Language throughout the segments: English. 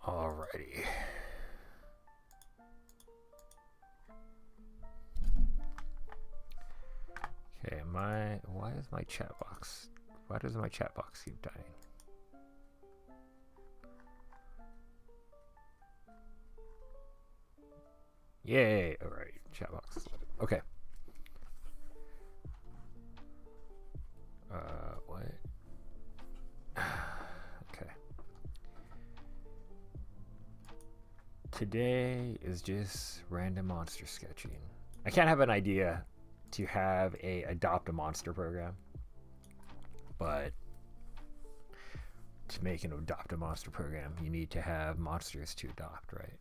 Alrighty. Okay, why is my chat box? Why does my chat box keep dying? Yay! Alright, chat box is loaded. Okay. What? Okay. Today is just random monster sketching. I can't have an idea to have a adopt a monster program, but to make an adopt a monster program, you need to have monsters to adopt, right?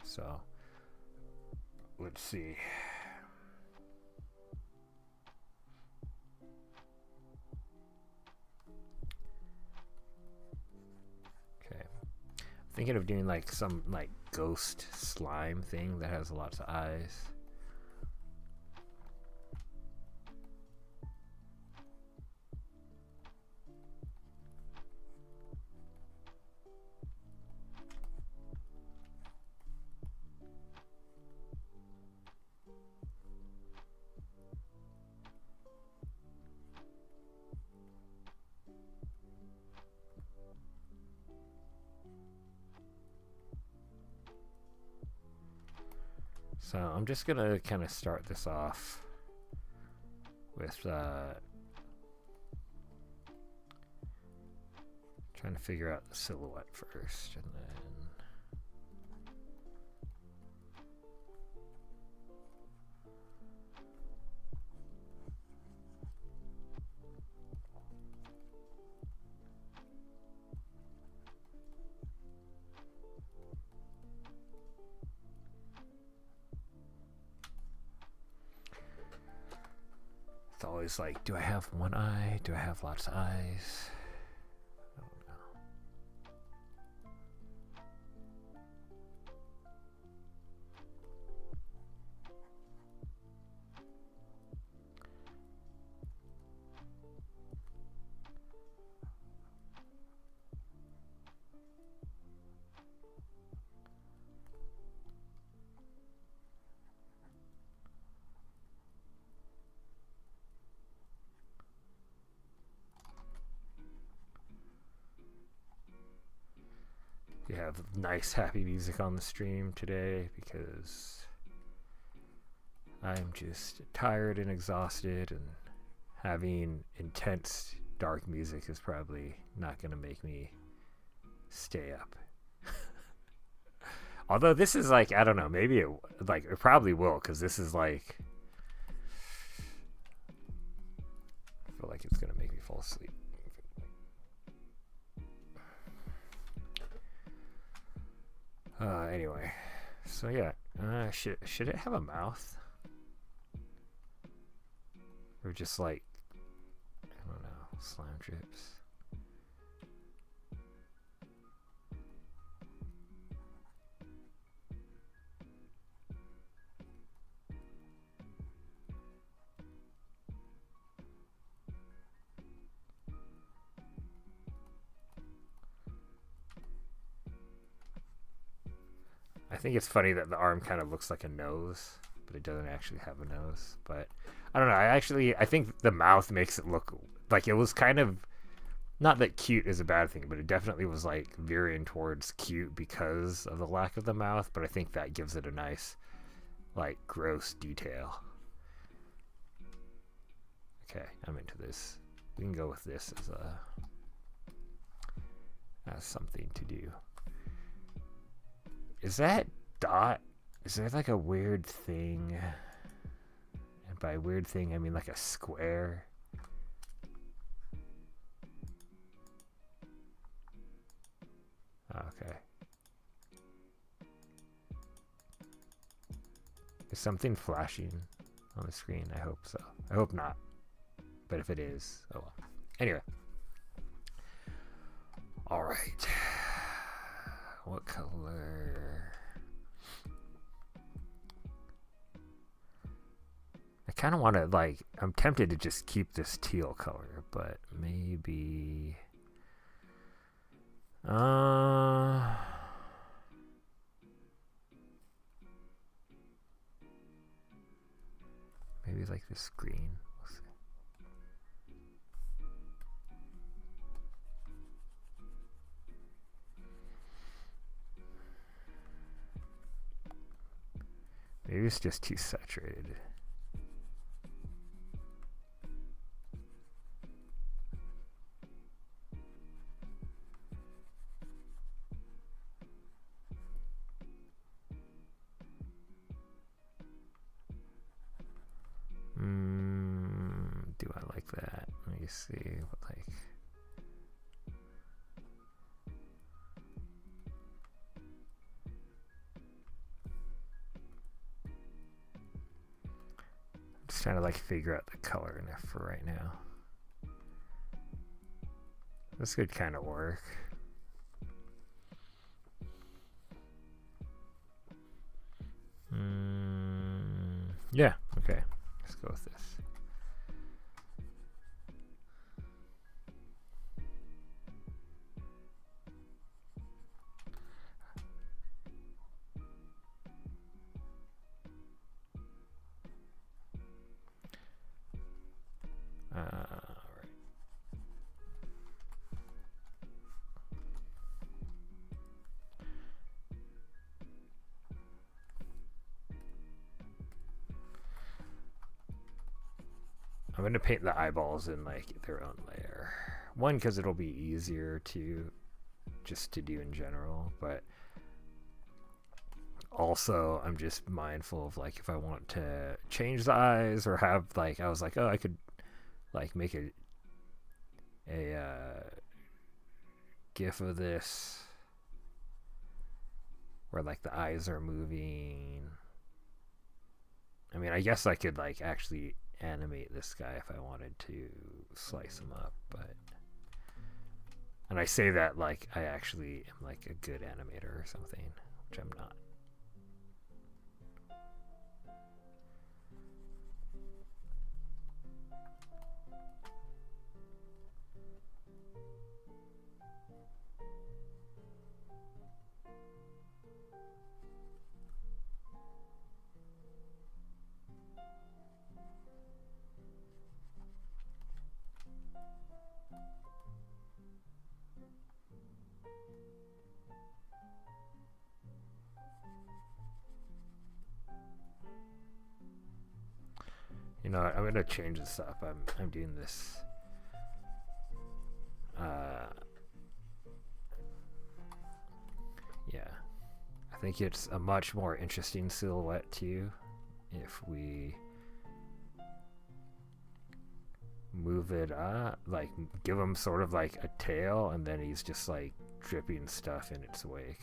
So let's see. Okay, I'm thinking of doing like some like ghost slime thing that has lots of eyes. So I'm just gonna kind of start this off with trying to figure out the silhouette first, and then it's always like, do I have one eye? Do I have lots of eyes? I don't know. You have nice happy music on the stream today because I'm just tired and exhausted, and having intense dark music is probably not going to make me stay up. Although this is like, I don't know, maybe it probably will, because this is like, I feel like it's going to make me fall asleep. Anyway, so yeah, should it have a mouth? Or just like, I don't know, slime drips? I think it's funny that the arm kind of looks like a nose, but it doesn't actually have a nose. But I don't know. I think the mouth makes it look like it was kind of, not that cute is a bad thing, but it definitely was like veering towards cute because of the lack of the mouth. But I think that gives it a nice, like, gross detail. Okay, I'm into this. We can go with this as something to do. Is that dot? Is there like a weird thing? And by weird thing, I mean like a square. Okay. Is something flashing on the screen? I hope so. I hope not. But if it is, oh well. Anyway. All right. What color? I kind of want to, like, I'm tempted to just keep this teal color, but maybe Just green. We'll see. Maybe it's just too saturated. Do I like that? Let me see. What, like, just trying to like figure out the color enough for right now. This could kind of work. Yeah, okay. Let's go with this. All right. I'm going to paint the eyeballs in like their own layer. One, because it'll be easier to just to do in general, but also I'm just mindful of like if I want to change the eyes or have like, I was like, oh, I could like make a gif of this where like the eyes are moving. I mean, I guess I could like actually animate this guy if I wanted to slice him up, but, and I say that like I actually am like a good animator or something, which I'm not. You know, I'm gonna change this up. I'm doing this. Yeah, I think it's a much more interesting silhouette too if we move it up, like give him sort of like a tail, and then he's just like dripping stuff in its wake.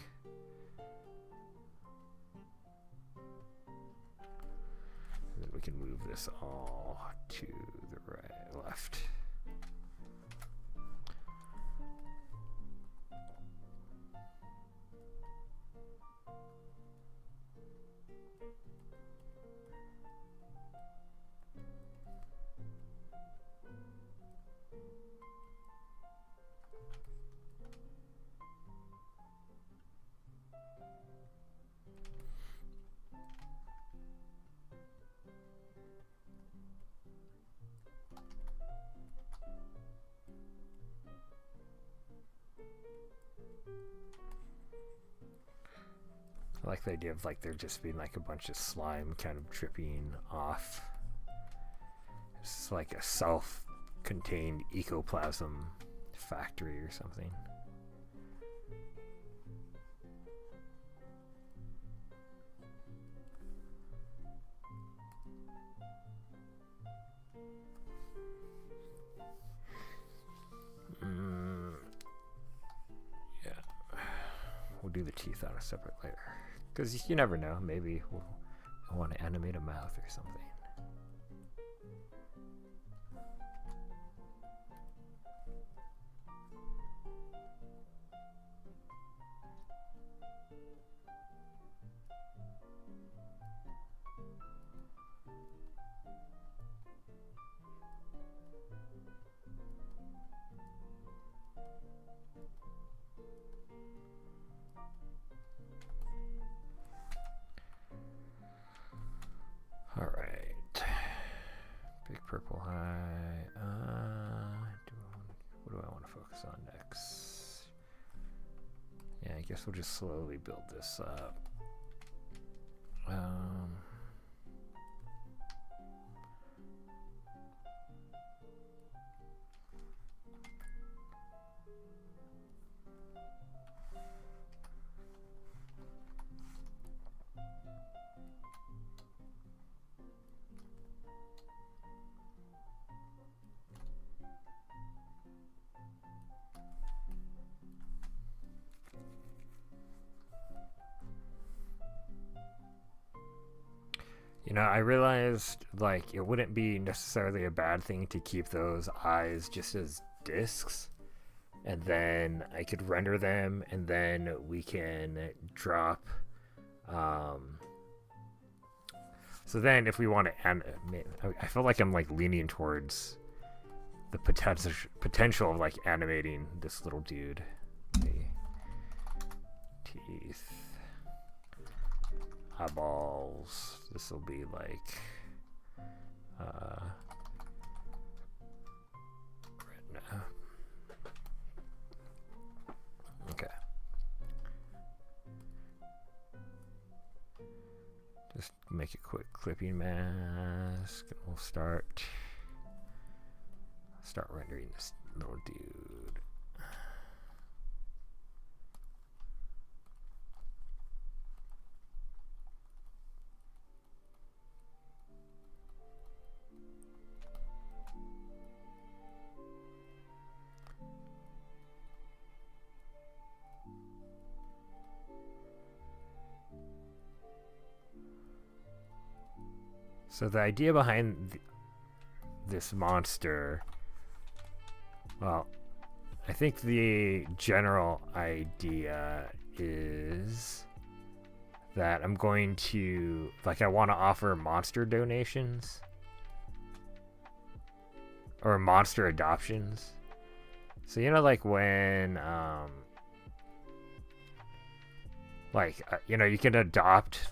And then we can move this all to the right, left. I like the idea of like there just being like a bunch of slime kind of dripping off. It's like a self-contained ecoplasm factory or something. Yeah, we'll do the teeth on a separate layer. Because you never know, maybe we'll want to animate a mouth or something. All right. X. Yeah, I guess we'll just slowly build this up. You know, I realized, like, it wouldn't be necessarily a bad thing to keep those eyes just as discs, and then I could render them, and then we can drop, so then if we want to animate, I feel like I'm, like, leaning towards the potential of, like, animating this little dude. Okay. Teeth. Eyeballs. This will be like retina. Okay. Just make a quick clipping mask, and we'll start rendering this little dude. So the idea behind this monster, well, I think the general idea is that I'm going to, like, I want to offer monster donations or monster adoptions. So, you know, like when, you know, you can adopt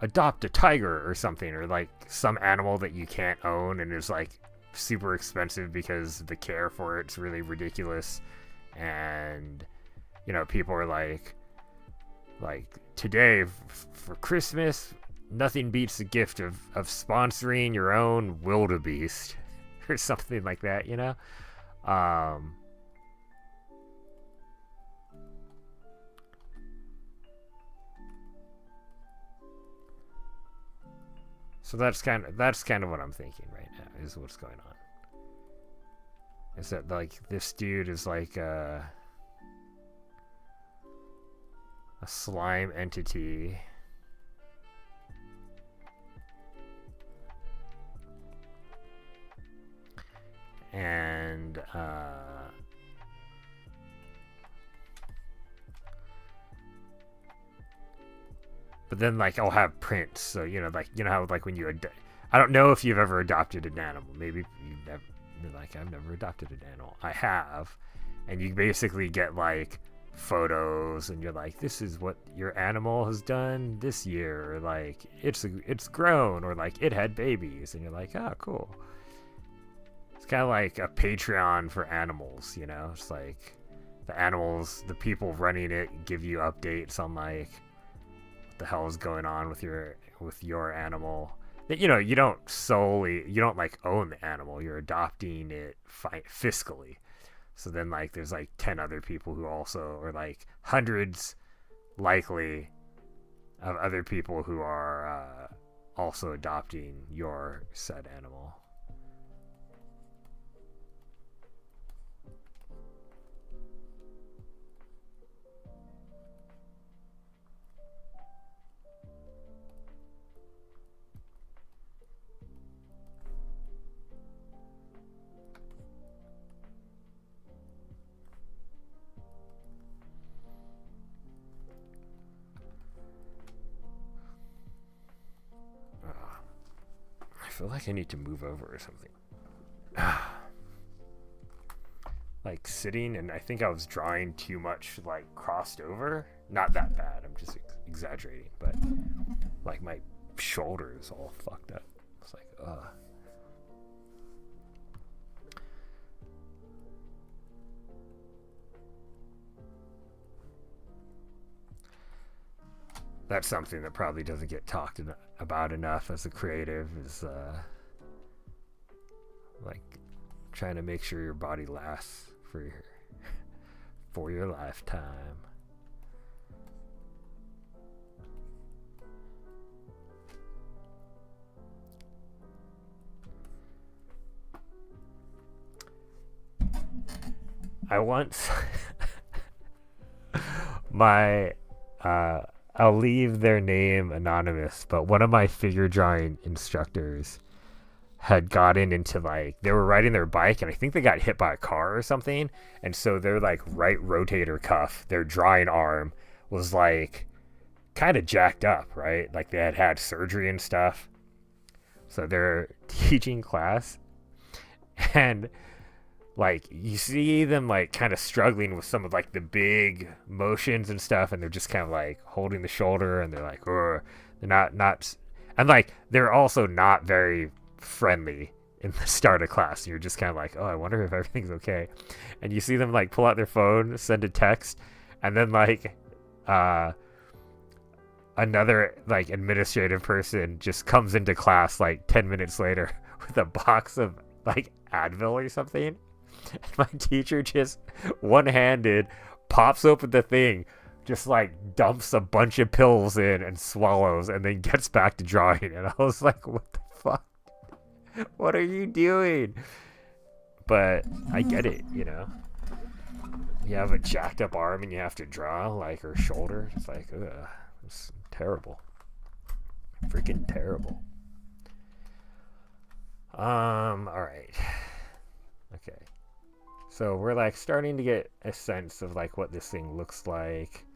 a tiger or something, or like some animal that you can't own and is like super expensive because the care for it's really ridiculous. And, you know, people are like today for Christmas, nothing beats the gift of sponsoring your own wildebeest or something like that, you know? So that's kind of what I'm thinking right now, is what's going on. Is that, like, this dude is like a slime entity. And but then, like, I'll have prints, so, you know, like, you know how, like, when you I don't know if you've ever adopted an animal. Maybe you've never. You're like, I've never adopted an animal. I have, and you basically get like photos, and you're like, this is what your animal has done this year, or like it's grown, or like it had babies, and you're like, oh, cool. It's kind of like a Patreon for animals, you know? It's like the animals, the people running it give you updates on like what the hell is going on with your animal. That, you know, you don't like own the animal, you're adopting it fiscally. So then, like, there's like 10 other people who also, or like hundreds likely of other people who are also adopting your said animal. I feel like I need to move over or something. Like sitting, and I think I was drawing too much, like crossed over. Not that bad, I'm just exaggerating, but like my shoulder is all fucked up. It's like, That's something that probably doesn't get talked about enough as a creative, is like trying to make sure your body lasts for your lifetime. I once my I'll leave their name anonymous, but one of my figure drawing instructors had gotten into, like, they were riding their bike and I think they got hit by a car or something, and so their like right rotator cuff, their drawing arm, was like kind of jacked up, right? Like they had surgery and stuff. So they're teaching class, and like you see them like kind of struggling with some of like the big motions and stuff, and they're just kind of like holding the shoulder, and they're like, they're not, and like they're also not very friendly in the start of class. And you're just kind of like, oh, I wonder if everything's okay. And you see them like pull out their phone, send a text, and then like another like administrative person just comes into class like 10 minutes later with a box of like Advil or something. And my teacher just one-handed pops open the thing, just like dumps a bunch of pills in and swallows, and then gets back to drawing. And I was like, what the fuck? What are you doing? But I get it, you know. You have a jacked up arm and you have to draw, like, her shoulder. It's like, ugh, it's terrible. Freaking terrible. Alright. Okay. So we're like starting to get a sense of like what this thing looks like.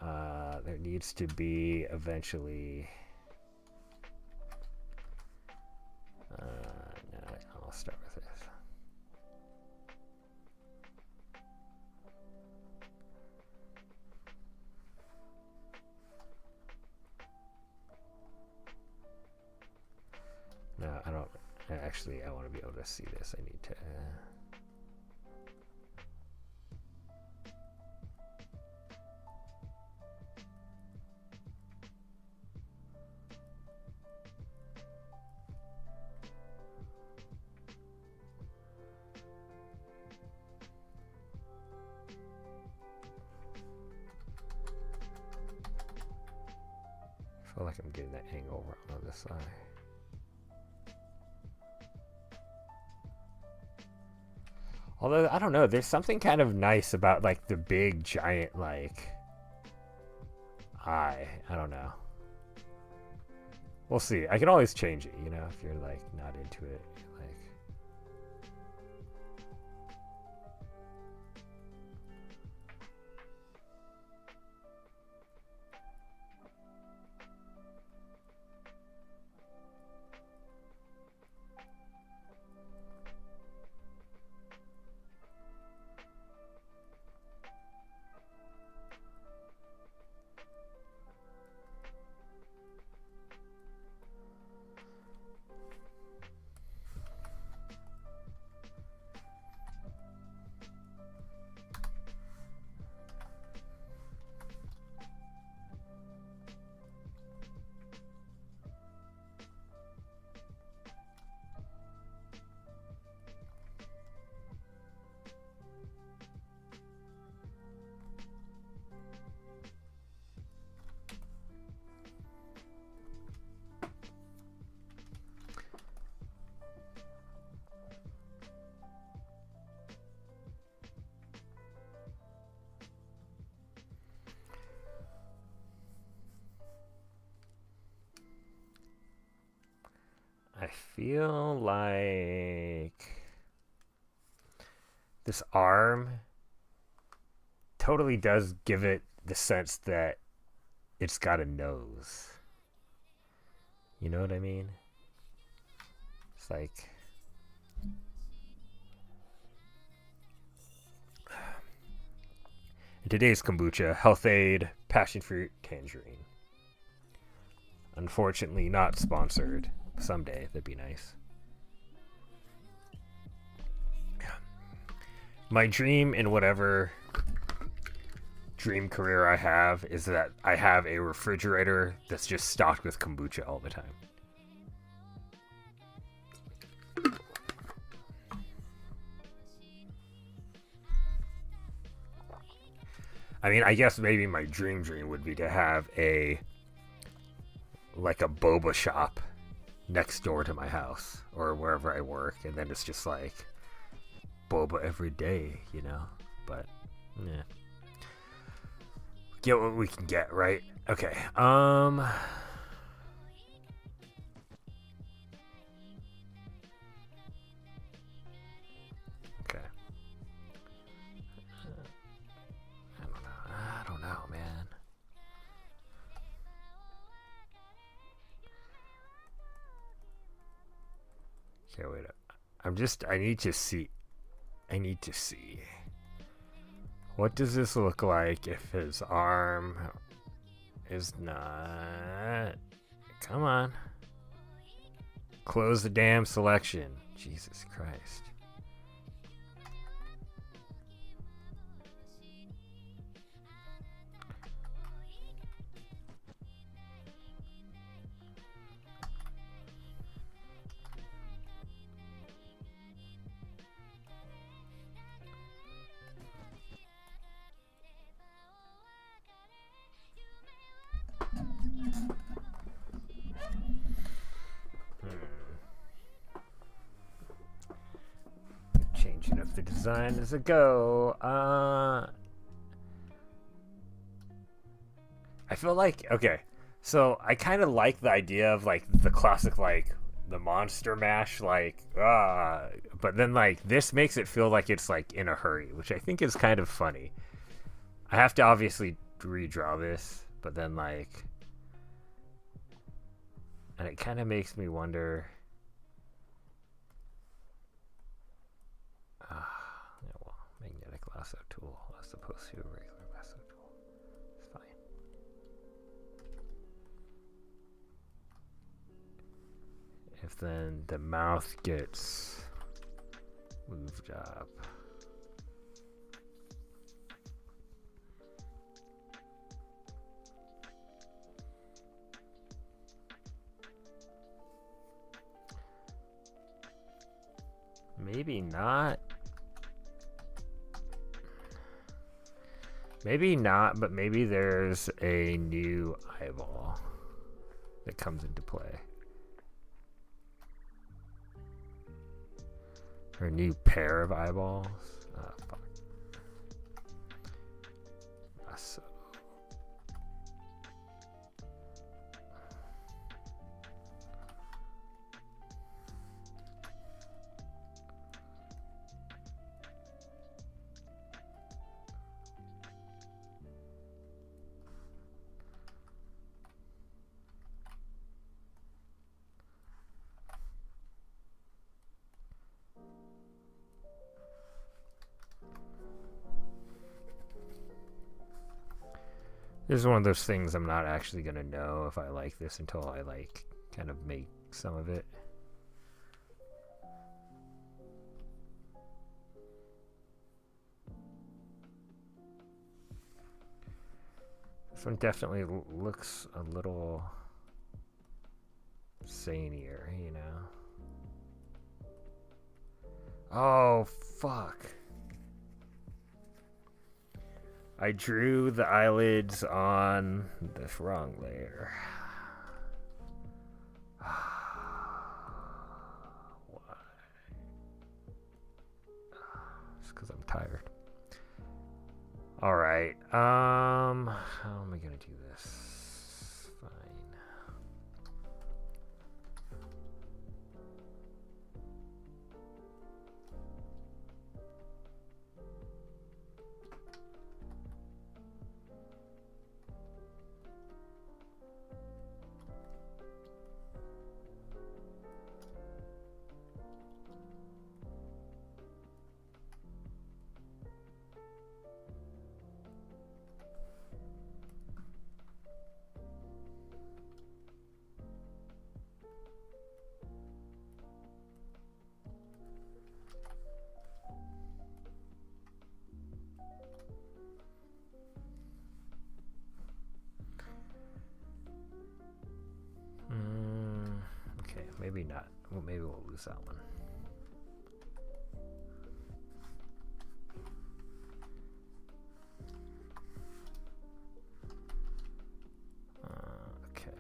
There needs to be eventually. No, I'll start with this. No, I don't. Actually, I want to be able to see this. I need to. I feel like I'm getting that angle wrong on this side. Although, I don't know, there's something kind of nice about, like, the big, giant, like, eye. I don't know. We'll see. I can always change it, you know, if you're, like, not into it. Like, I feel like this arm totally does give it the sense that it's got a nose. You know what I mean? It's like, in today's kombucha, Health Aid, passion fruit, tangerine. Unfortunately, not sponsored. Someday, that'd be nice. My dream in whatever dream career I have is that I have a refrigerator that's just stocked with kombucha all the time. I mean, I guess maybe my dream would be to have a boba shop next door to my house or wherever I work, and then it's just like boba every day, you know? But yeah. Get what we can get, right? Okay. Okay. I don't know, man. Okay, wait up. I need to see. What does this look like if his arm is not... Come on. Close the damn selection. Jesus Christ. Changing up the design as I go. I feel like, okay, so I kind of like the idea of like the classic like the Monster Mash but then like this makes it feel like it's like in a hurry, which I think is kind of funny. I have to obviously redraw this, but then like, and it kind of makes me wonder. Yeah, well, magnetic lasso tool as opposed to a regular lasso tool. It's fine. If then the mouth gets moved up. Maybe not. Maybe not, but maybe there's a new eyeball that comes into play. Or a new pair of eyeballs. Fuck. So. This is one of those things I'm not actually going to know if I like this until I like kind of make some of it. This one definitely looks a little sanier, you know. Oh, fuck. I drew the eyelids on the wrong layer. Why? It's because I'm tired. All right. How am I gonna do this? Fine. close that one. Okay.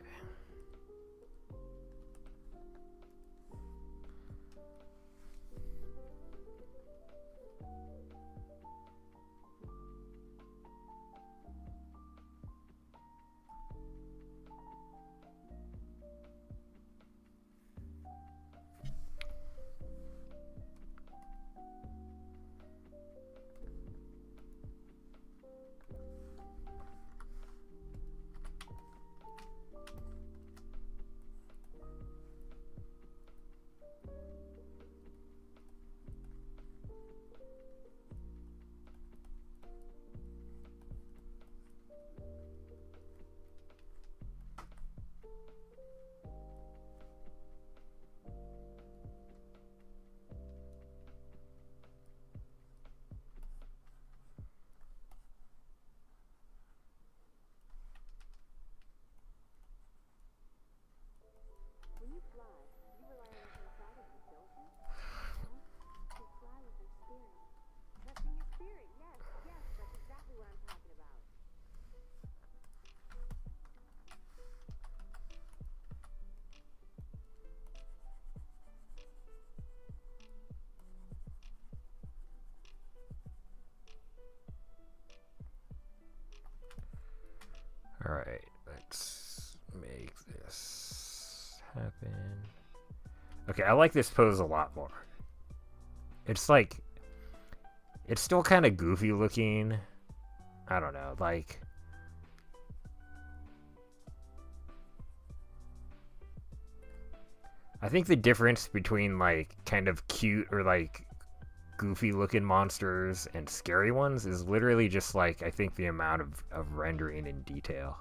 All right, let's make this happen. Okay, I like this pose a lot more. It's like, it's still kind of goofy looking. I don't know, like, I think the difference between like kind of cute or like goofy looking monsters and scary ones is literally just like, I think the amount of rendering in detail.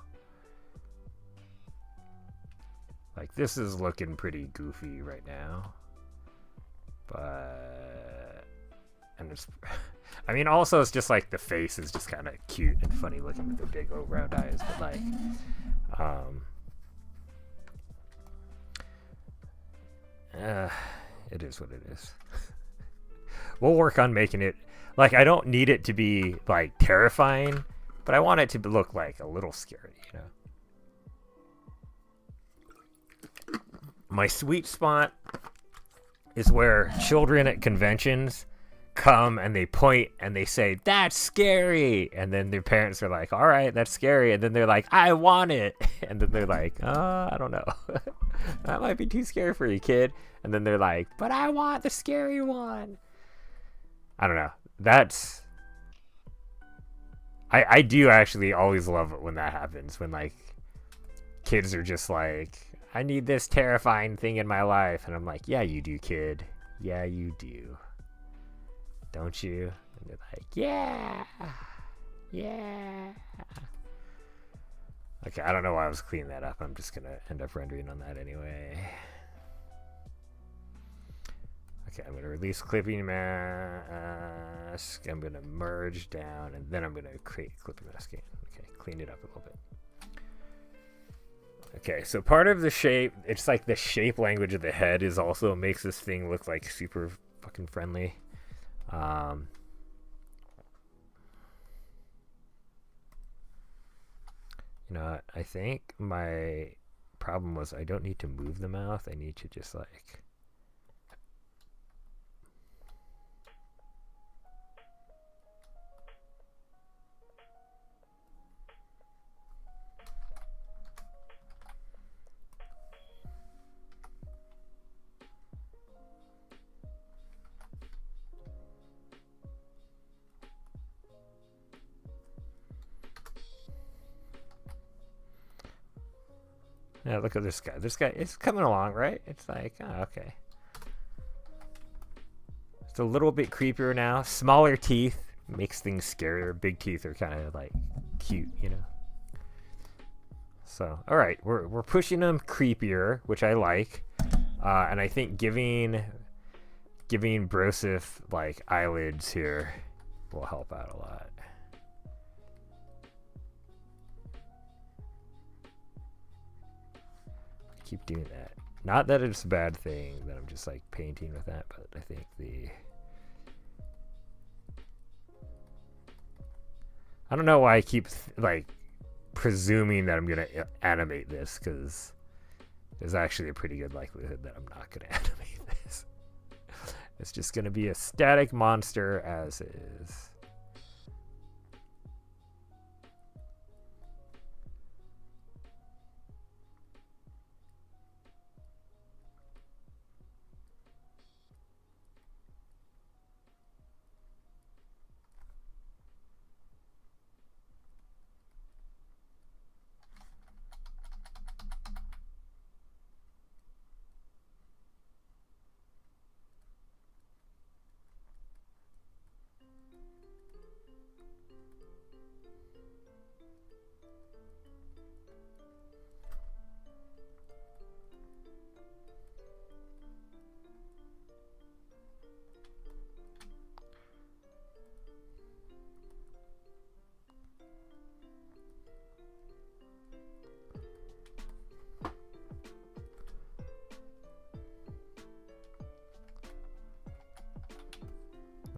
Like, this is looking pretty goofy right now, but, and it's, I mean, also it's just like the face is just kind of cute and funny looking with the big old round eyes, but like, it is what it is. We'll work on making it, like, I don't need it to be like terrifying, but I want it to look like a little scary, you know. My sweet spot is where children at conventions come and they point and they say, "That's scary," and then their parents are like, "All right, that's scary," and then they're like, "I want it," and then they're like, I don't know. That might be too scary for you, kid. And then they're like, "But I want the scary one." I don't know. That's, I do actually always love it when that happens, when like kids are just like, "I need this terrifying thing in my life," and I'm like, "Yeah, you do, kid. Yeah, you do. Don't you?" And they're like, "Yeah, yeah." Okay, I don't know why I was cleaning that up. I'm just gonna end up rendering on that anyway. Okay, I'm gonna release clipping mask. I'm gonna merge down, and then I'm gonna create clipping mask again. Okay, clean it up a little bit. Okay, so part of the shape, it's like the shape language of the head is also makes this thing look like super fucking friendly. You know what? I think my problem was I don't need to move the mouth. I need to just like, yeah, look at this guy. This guy, it's coming along, right? It's like, oh, okay. It's a little bit creepier now. Smaller teeth makes things scarier. Big teeth are kind of like cute, you know? So, all right, we're pushing them creepier, which I like. And I think giving Broseph like eyelids here will help out a lot. Keep doing that. Not that it's a bad thing that I'm just like painting with that, but I think I don't know why I keep like presuming that I'm gonna animate this, because there's actually a pretty good likelihood that I'm not gonna animate this. It's just gonna be a static monster as is.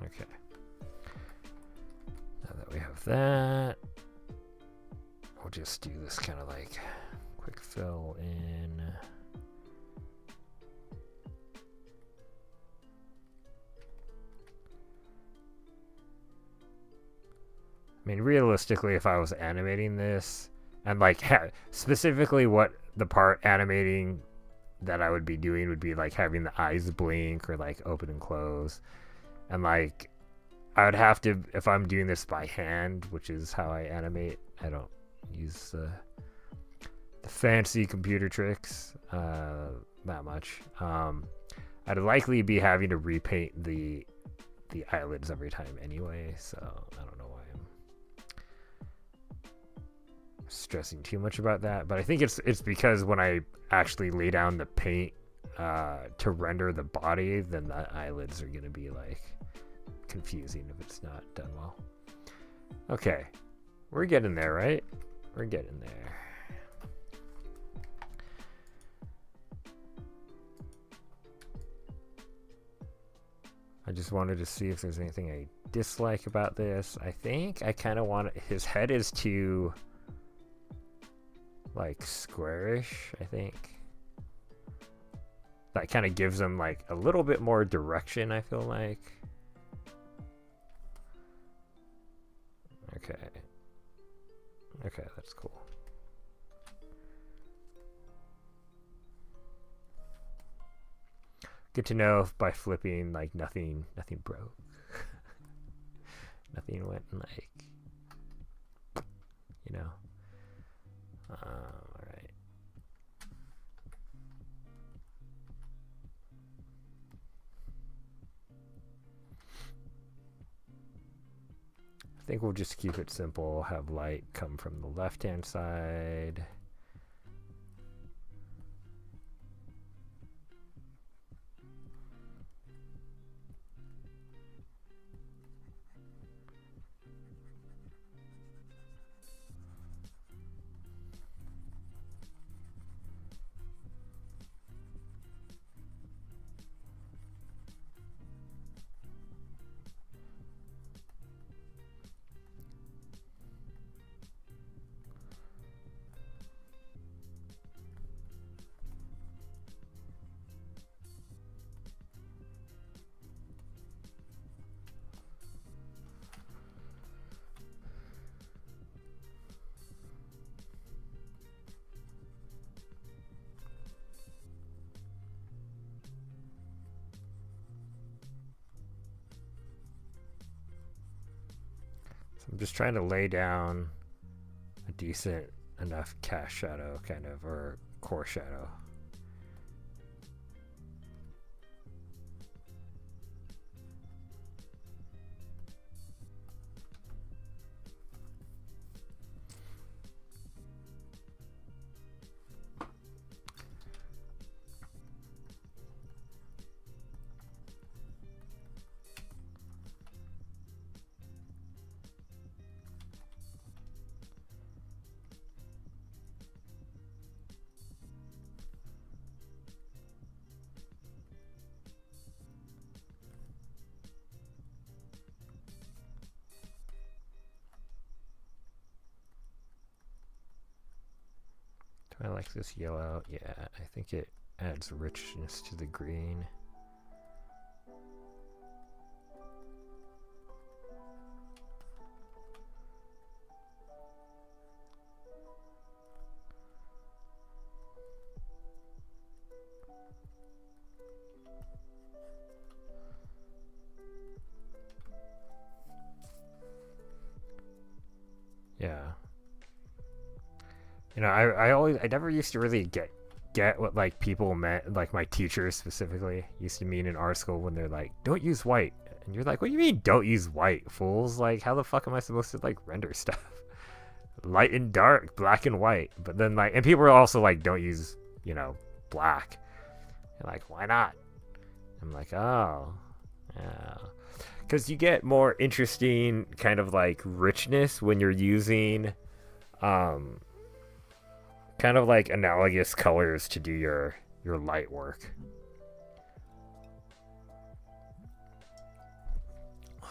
Okay. Now that we have that, we'll just do this kind of like quick fill in. I mean, realistically, if I was animating this, and like specifically what the part animating that I would be doing would be like having the eyes blink or like open and close. And like, I would have to, if I'm doing this by hand, which is how I animate, I don't use the fancy computer tricks that much. I'd likely be having to repaint the eyelids every time anyway, so I don't know why I'm stressing too much about that. But I think it's because when I actually lay down the paint to render the body, then the eyelids are gonna be like confusing if it's not done well. Okay, we're getting there, right? We're getting there. I just wanted to see if there's anything I dislike about this. I think I kind of want his head is too like squarish, I think. That kind of gives him like a little bit more direction, I feel like. Okay. Okay, that's cool. Good to know if by flipping, like nothing broke. Nothing went like, you know. All right. I think we'll just keep it simple. Have light come from the left-hand side. I'm just trying to lay down a decent enough cast shadow, kind of, or core shadow. I like this yellow. Yeah, I think it adds richness to the green. Yeah. You know, I never used to really get what like people meant, like my teachers specifically used to mean in our school when they're like, don't use white. And you're like, what do you mean don't use white, fools? Like, how the fuck am I supposed to like render stuff? Light and dark, black and white. But then like, and people are also like, don't use, you know, black. And like, why not? I'm like, oh, yeah. Because you get more interesting kind of like richness when you're using um kind of like analogous colors to do your light work.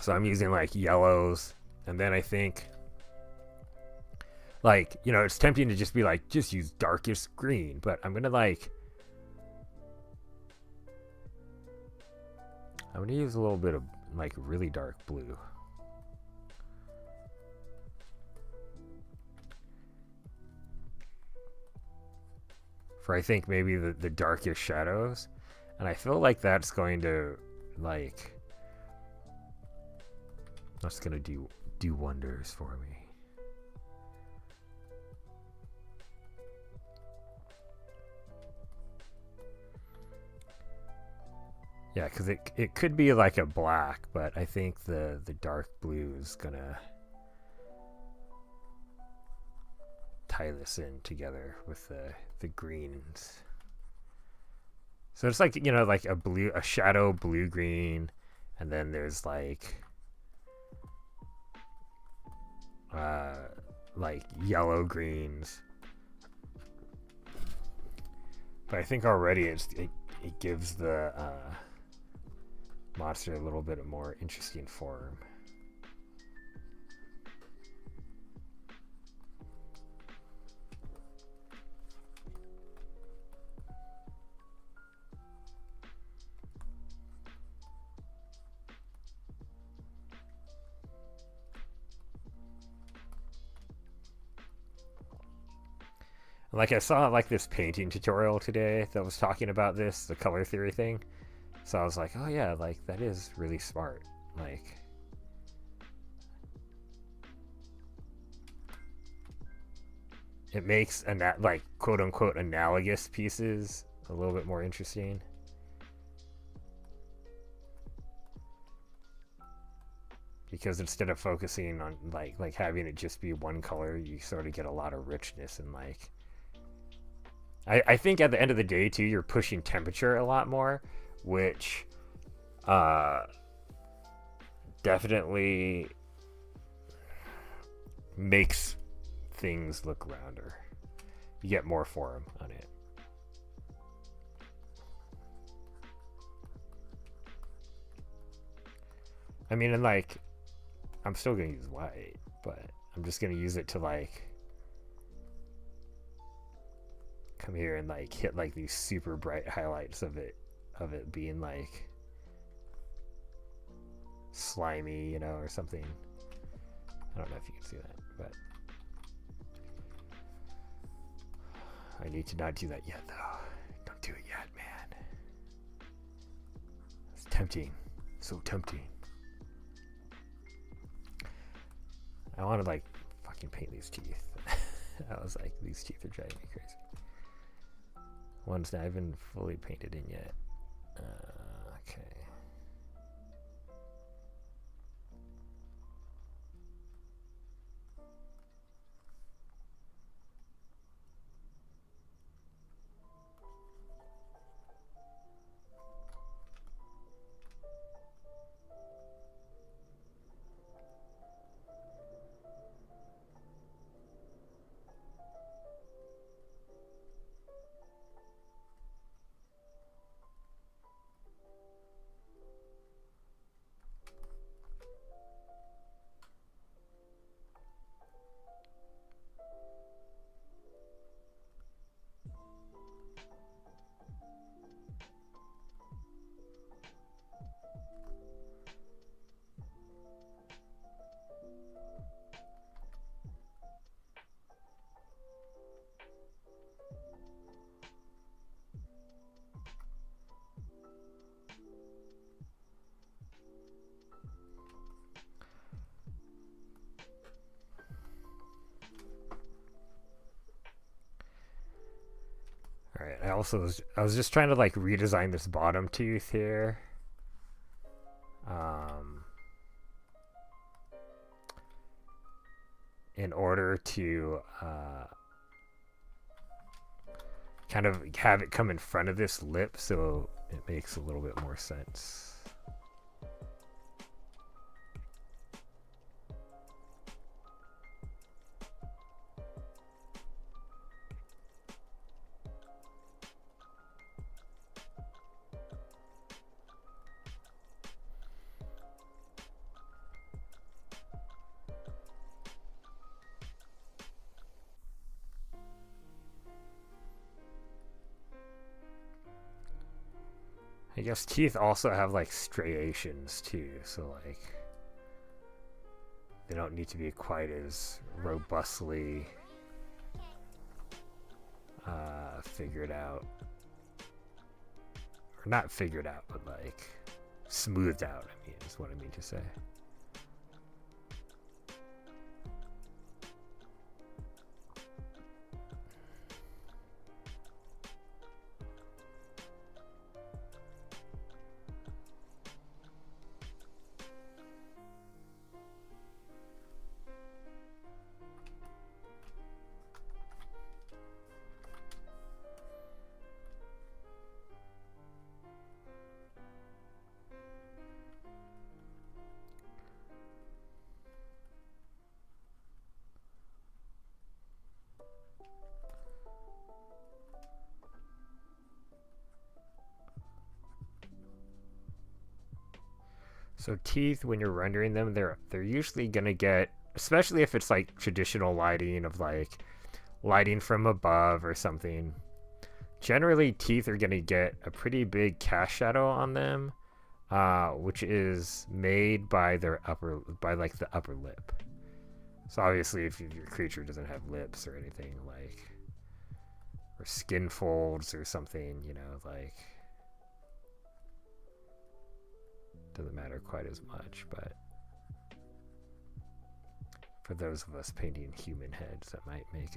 So I'm using like yellows, and then I think like, you know, it's tempting to just be like, just use darkest green, but I'm gonna use a little bit of like really dark blue. For I think maybe the darkest shadows. And I feel like that's going to like that's gonna do wonders for me. Yeah, because it could be like a black, but I think the dark blue is gonna tie this in together with the greens. So it's like, you know, like a shadow blue green, and then there's like yellow greens. But I think already it gives the monster a little bit more interesting form. Like I saw like this painting tutorial today that was talking about this, the color theory thing. So I was like, oh yeah, like that is really smart. Like it makes like quote unquote analogous pieces a little bit more interesting. Because instead of focusing on like having it just be one color, you sort of get a lot of richness and like I think at the end of the day too, you're pushing temperature a lot more, which definitely makes things look rounder. You get more form on it. I mean, and like, I'm still gonna use white, but I'm just gonna use it to like come here and like hit like these super bright highlights of it being like slimy, you know, or something. I don't know if you can see that, but I need to not do that yet though. Don't do it yet, man. It's tempting. So tempting. I want to like fucking paint these teeth. I was like, these teeth are driving me crazy. One's not even fully painted in yet. Okay. All right. I was just trying to like redesign this bottom tooth here. Um, in order to kind of have it come in front of this lip so it makes a little bit more sense. I guess teeth also have like striations too, so like they don't need to be quite as robustly figured out. Or not figured out, but like smoothed out, I mean, is what I mean to say. So teeth, when you're rendering them, they're usually gonna get, especially if it's like traditional lighting of like lighting from above or something. Generally, teeth are gonna get a pretty big cast shadow on them, which is made by like the upper lip. So obviously, if your creature doesn't have lips or anything like, or skin folds or something, you know, like. Doesn't matter quite as much, but for those of us painting human heads, that might make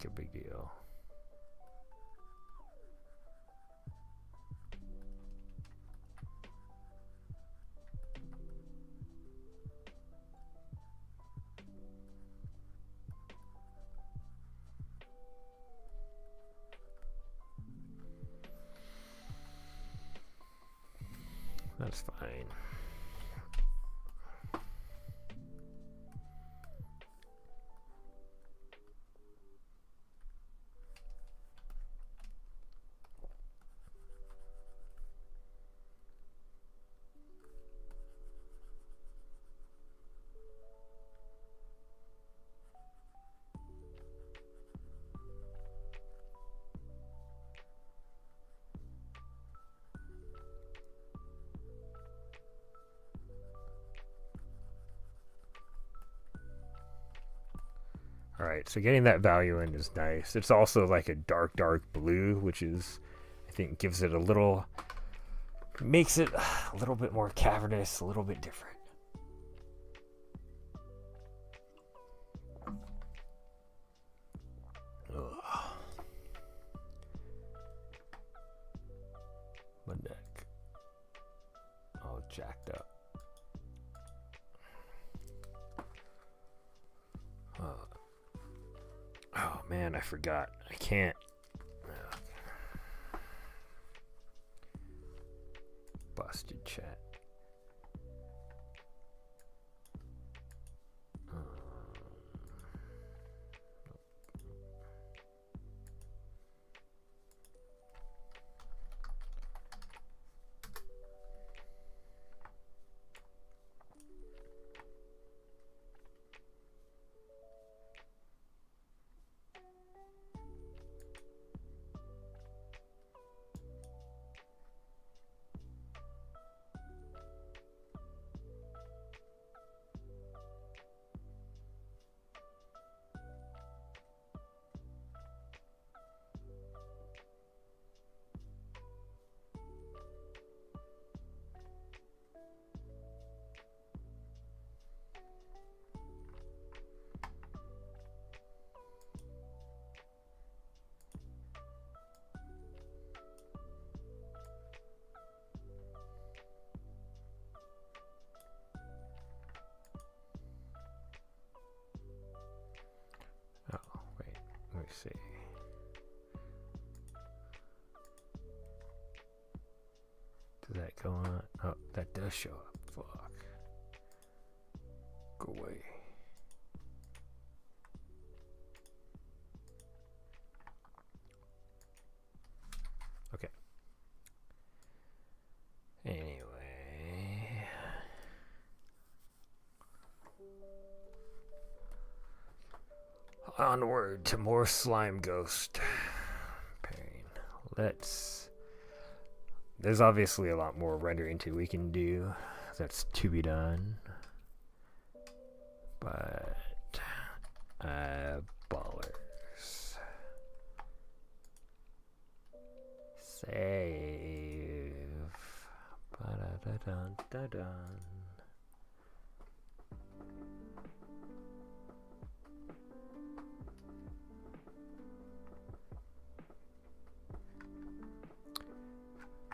a big deal. That's fine. Alright, so getting that value in is nice. It's also like a dark blue, which is, I think, gives it a little, makes it a little bit more cavernous, a little bit different. Ugh. My neck. All jacked up. Oh man, I forgot. I can't. Busted chat. see. Does that go on? Oh, that does show up. Fuck. Go away. Okay. Anyway. Onward to more Slime Ghost pain. There's obviously a lot more rendering too we can do. That's to be done. But ballers. Save. Ba-da-da-dun-da-dun.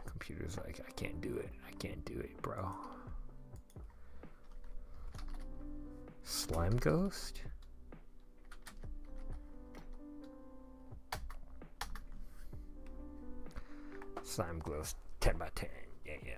Computer's like, I can't do it. I can't do it, bro. Slime Ghost? Slime Ghost 10 by 10. Yeah, yeah.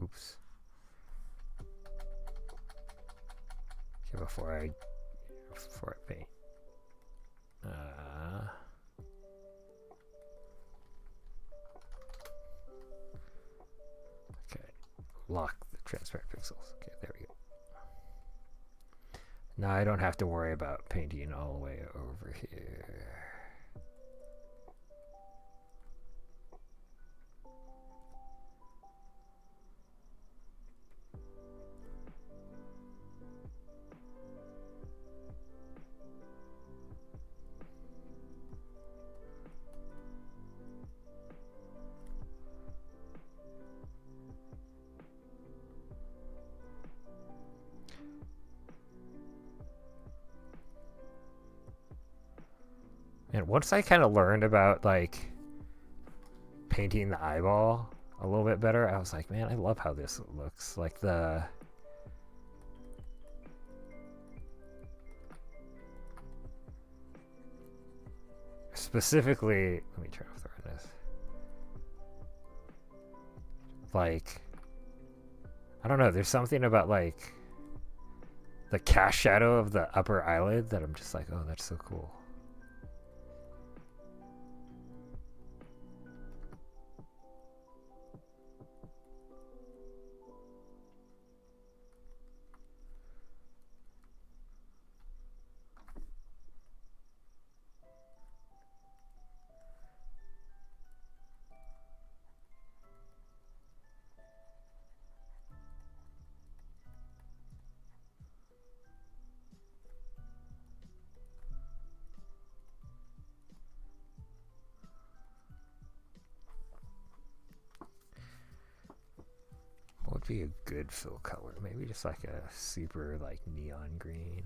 Oops. Okay, before I paint. Okay. Lock the transparent pixels. Okay, there we go. Now I don't have to worry about painting all the way over here. And once I kind of learned about like painting the eyeball a little bit better, I was like, man, I love how this looks. Like the specifically, let me turn off the redness. Like, I don't know, there's something about like the cast shadow of the upper eyelid that I'm just like, oh, that's so cool. What would be a good fill color? Maybe just like a super like neon green.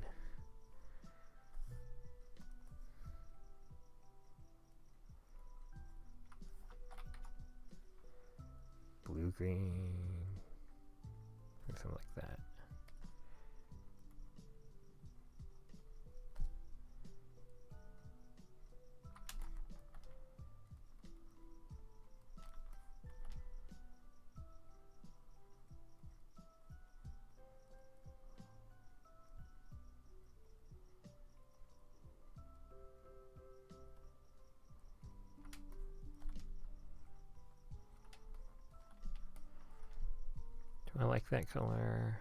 Blue green. Or something like that. Do I like that color?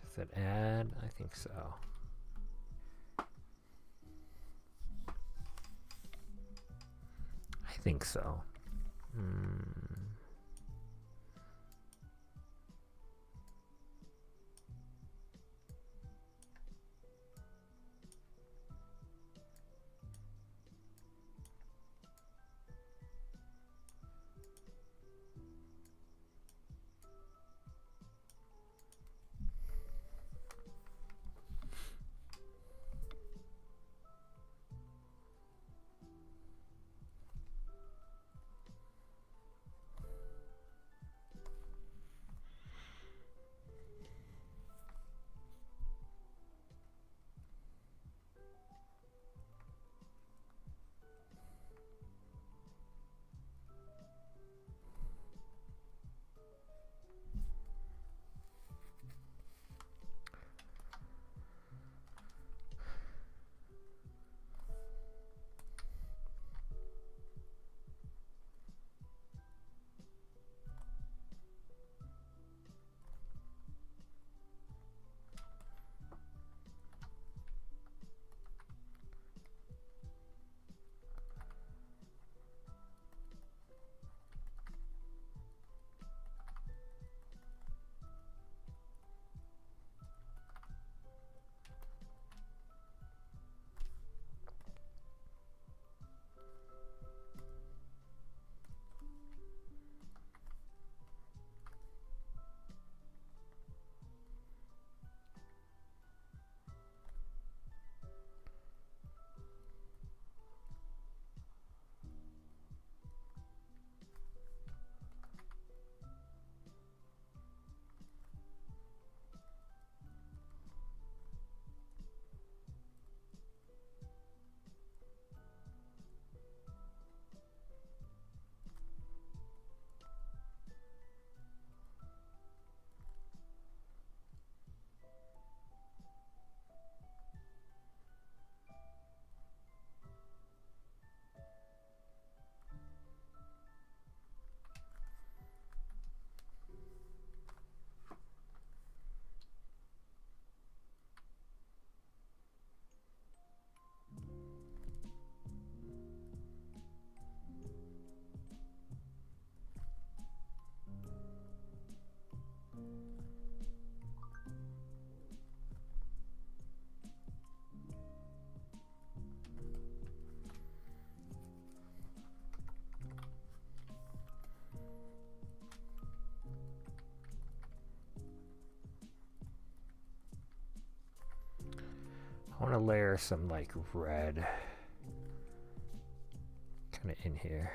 Does it add? I think so. I think so. I want to layer some like red kind of in here.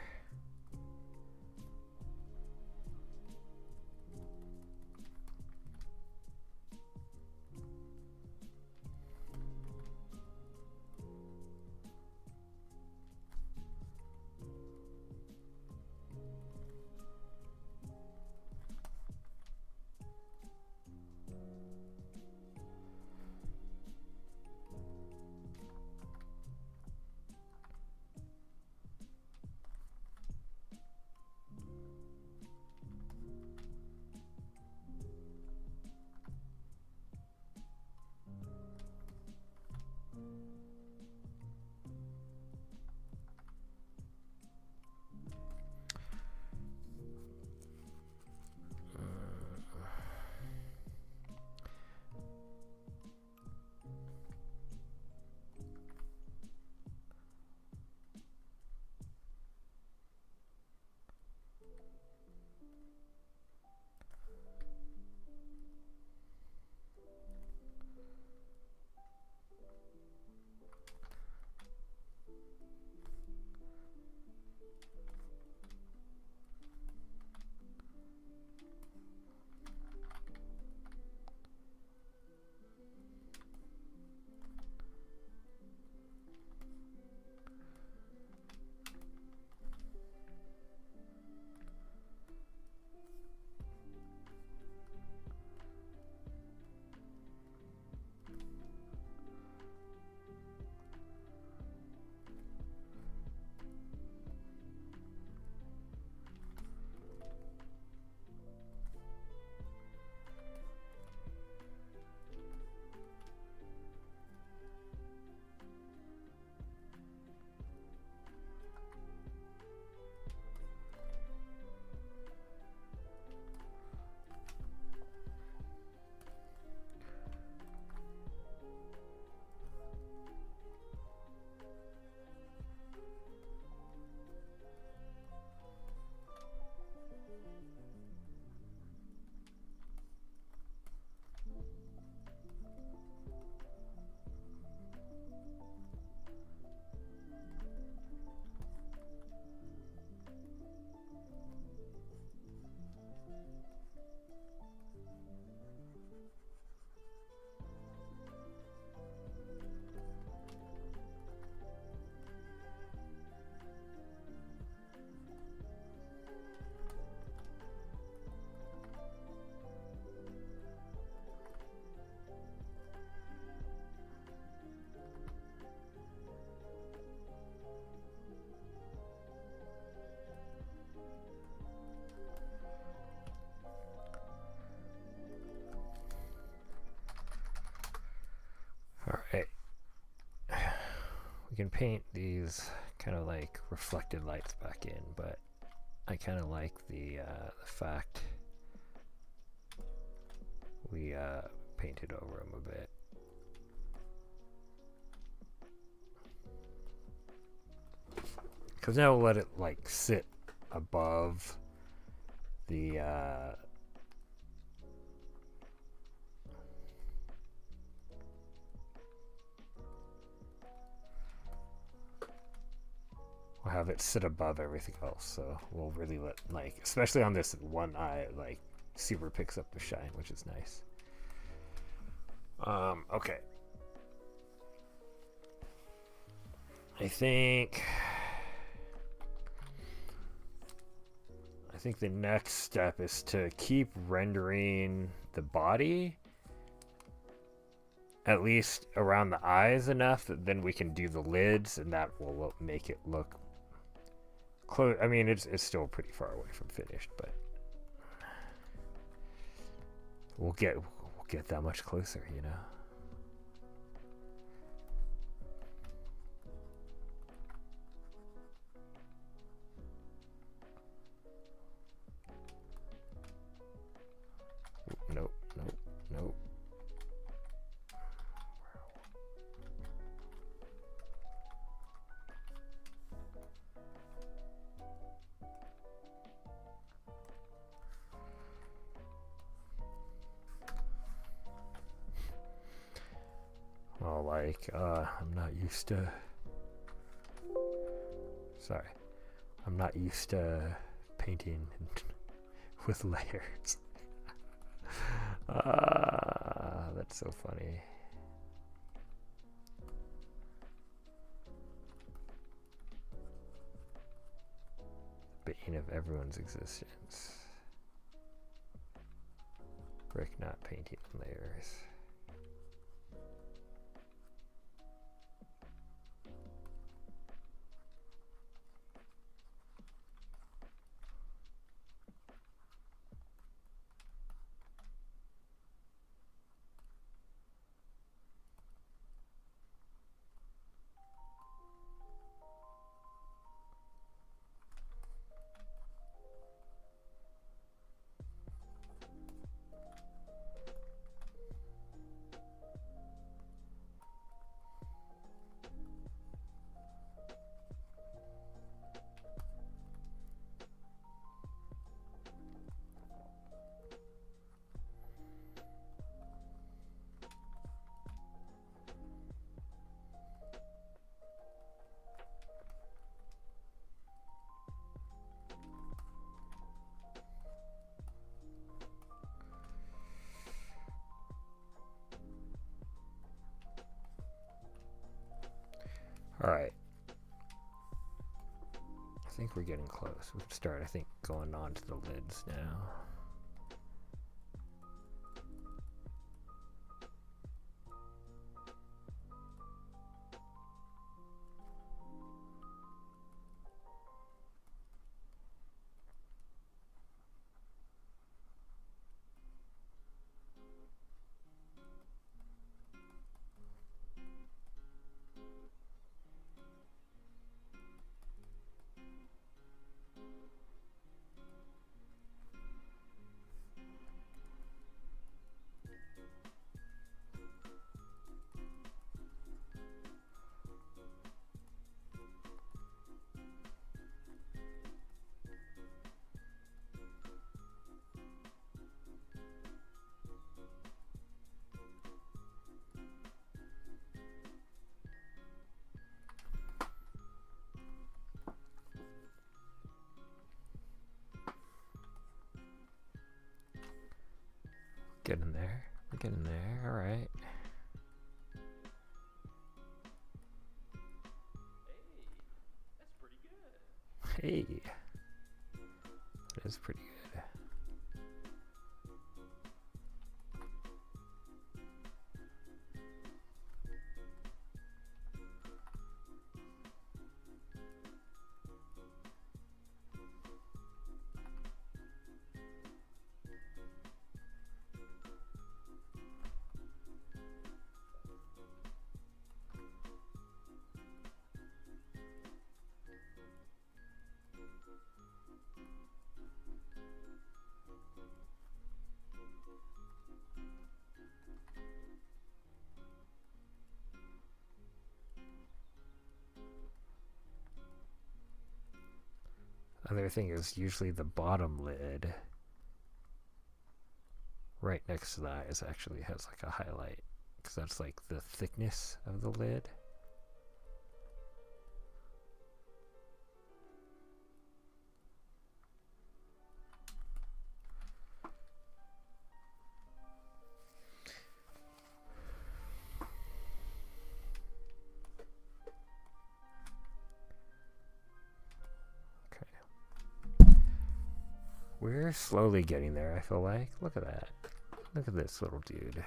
We can paint these kind of like reflected lights back in, but I kind of like the fact we painted over them a bit. Because now we'll let it like sit above the we'll have it sit above everything else, so we'll really let, like, especially on this one eye, like, super picks up the shine, which is nice. Okay. I think the next step is to keep rendering the body at least around the eyes enough that then we can do the lids, and that will make it look close. I mean, it's still pretty far away from finished, but we'll get that much closer, you know. Nope, nope, nope. Oh, like, I'm not used to... Sorry. I'm not used to painting with layers. That's so funny. Bane of everyone's existence. Brick not painting layers. Alright. I think we're getting close. We can start, I think, going on to the lids now. Getting there. We're getting there. All right. Hey, that is pretty good. other thing is usually the bottom lid right next to the eyes actually has like a highlight, because that's like the thickness of the lid. We're slowly getting there, I feel like. Look at that. Look at this little dude.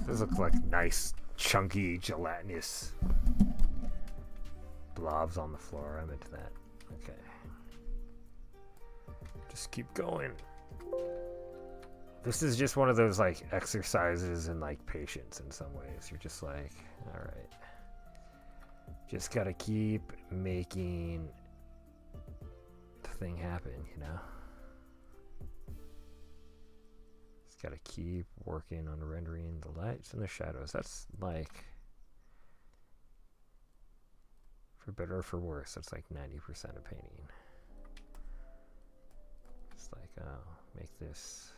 Those look like nice, chunky, gelatinous blobs on the floor. I'm into that. Okay. Just keep going. This is just one of those like exercises in like patience in some ways. You're just like, all right. Just gotta keep making the thing happen, you know? Gotta keep working on rendering the lights and the shadows. That's like, for better or for worse, that's like 90% of painting. It's like, oh, make this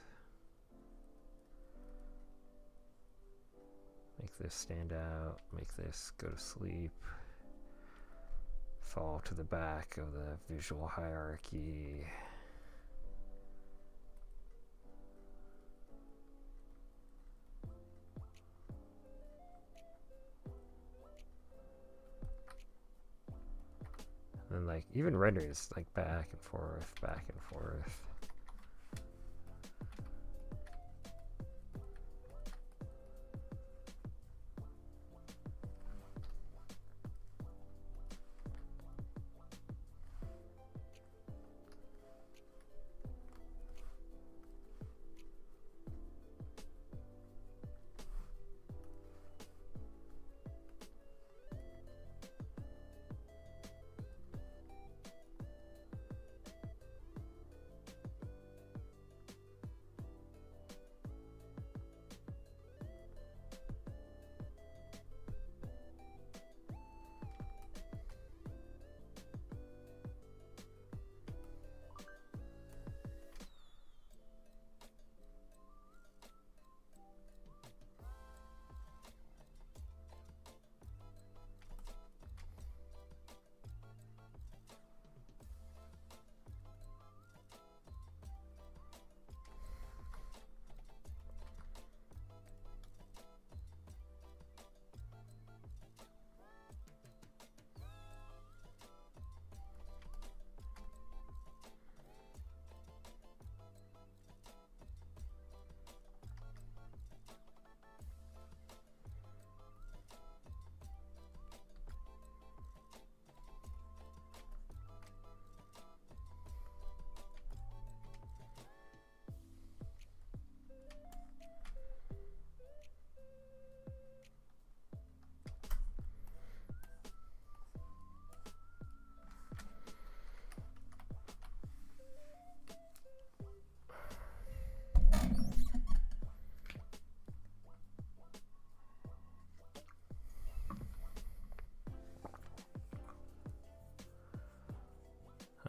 stand out, make this go to sleep, fall to the back of the visual hierarchy. And like even rendering is like back and forth, back and forth.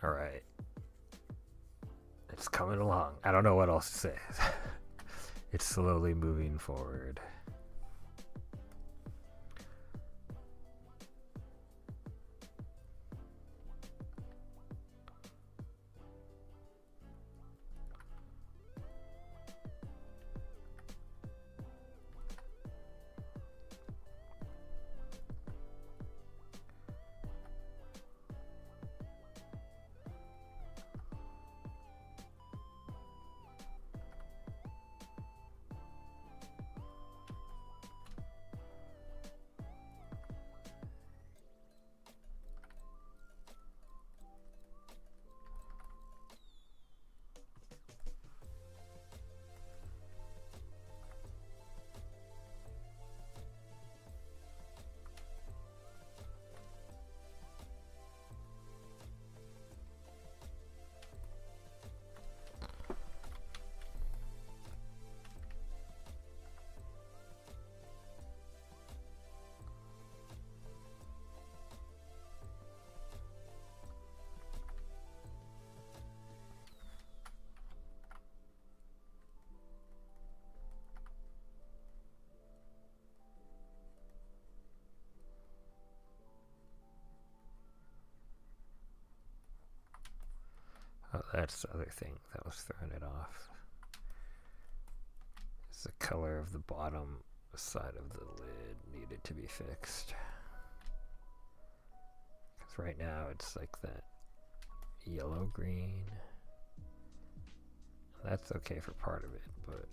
Alright. It's coming along. I don't know what else to say. It's slowly moving forward. Oh, that's the other thing that was throwing it off. It's the color of the bottom side of the lid needed to be fixed. Because right now it's like that yellow-green. That's okay for part of it, but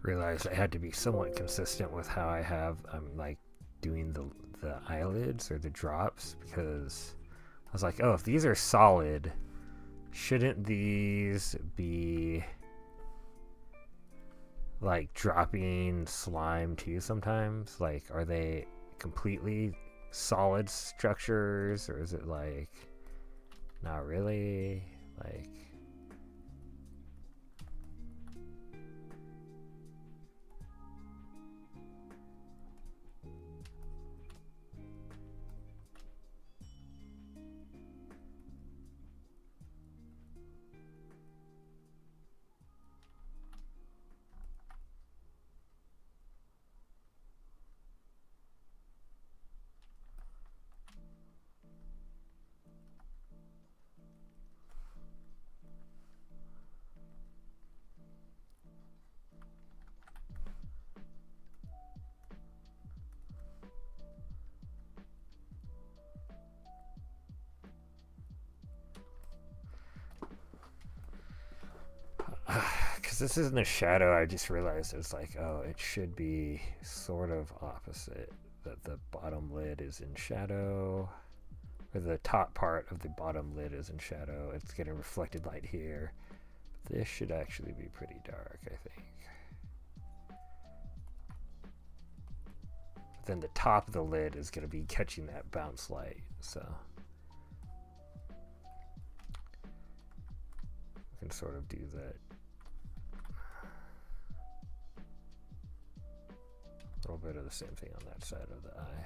realized I had to be somewhat consistent with how I'm like doing the eyelids or the drops, because I was like, oh, if these are solid, shouldn't these be like dropping slime too sometimes? Like, are they completely solid structures, or is it like not really? Like, because this isn't a shadow, I just realized it's like, oh, it should be sort of opposite. That the bottom lid is in shadow, or the top part of the bottom lid is in shadow. It's getting reflected light here. This should actually be pretty dark, I think. But then the top of the lid is going to be catching that bounce light, so we can sort of do that. A little bit of the same thing on that side of the eye.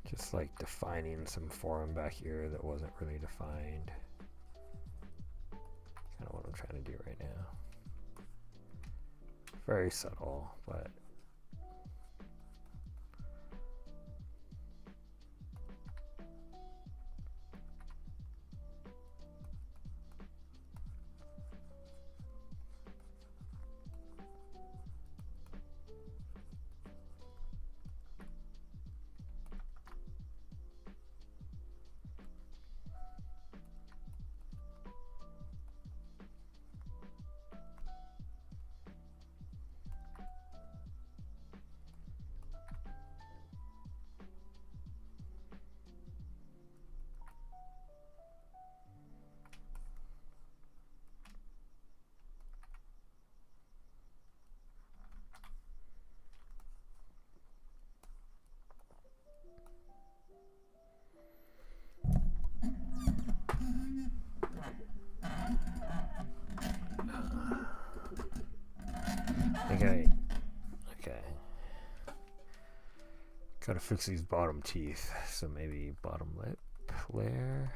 Just like defining some form back here that wasn't really defined. Kind of what I'm trying to do right now. Very subtle, but okay. Gotta fix these bottom teeth. So maybe bottom lip layer.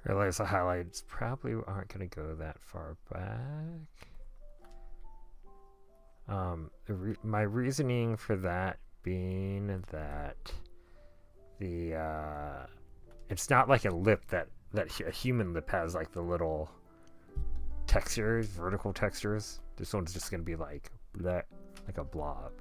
Realize the highlights probably aren't going to go that far back. My reasoning for that being that it's not like a lip that a human lip has, like the little textures, vertical textures. This one's just going to be like that, like a blob.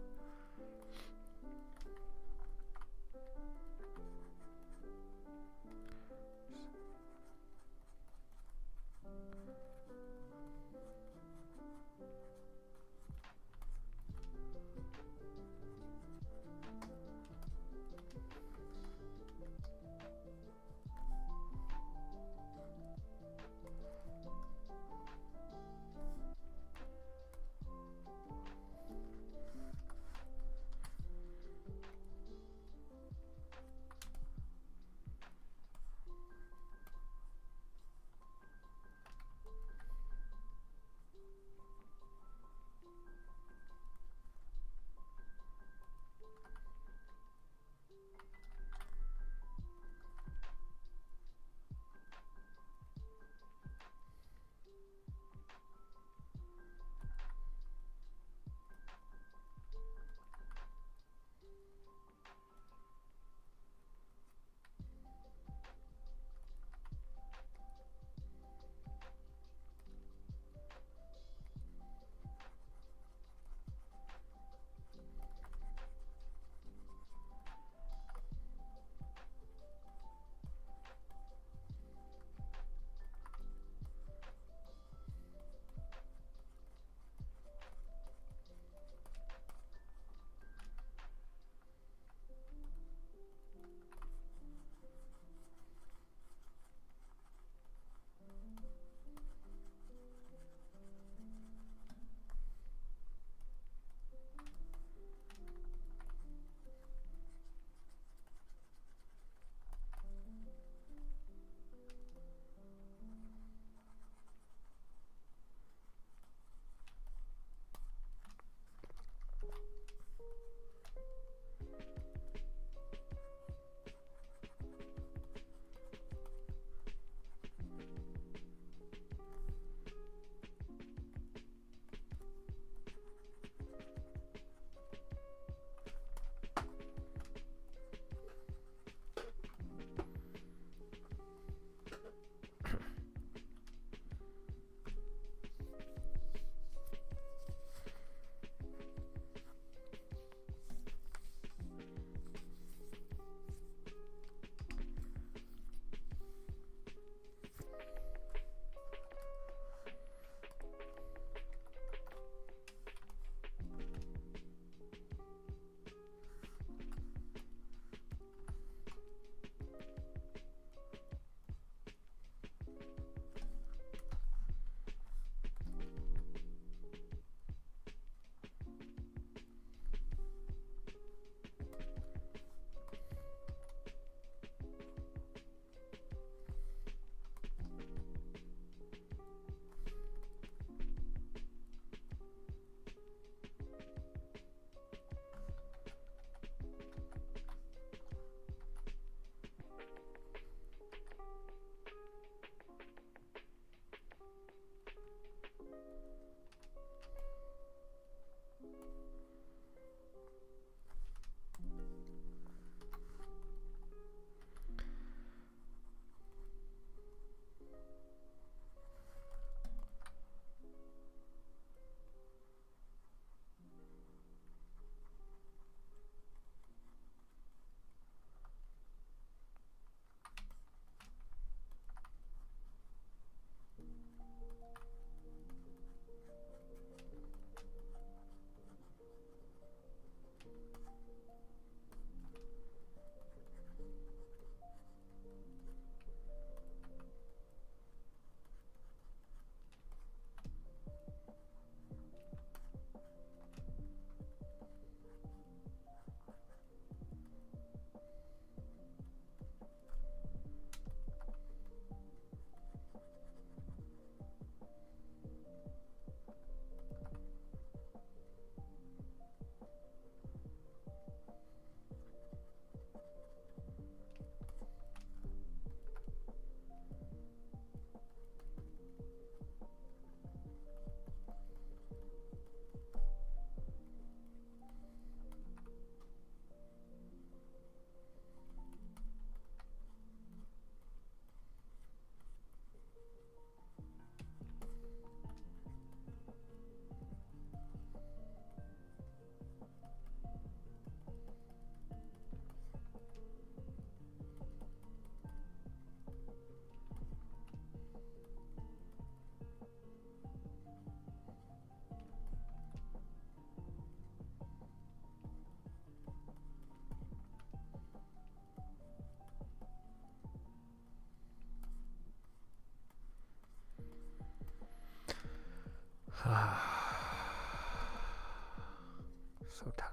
So tired.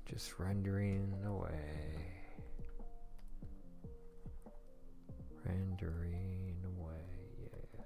Just rendering away. Rendering away, yeah.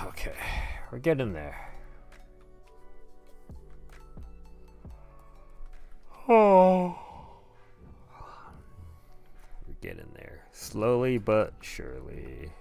Okay, we're getting there. Oh, we're getting there. Slowly but surely.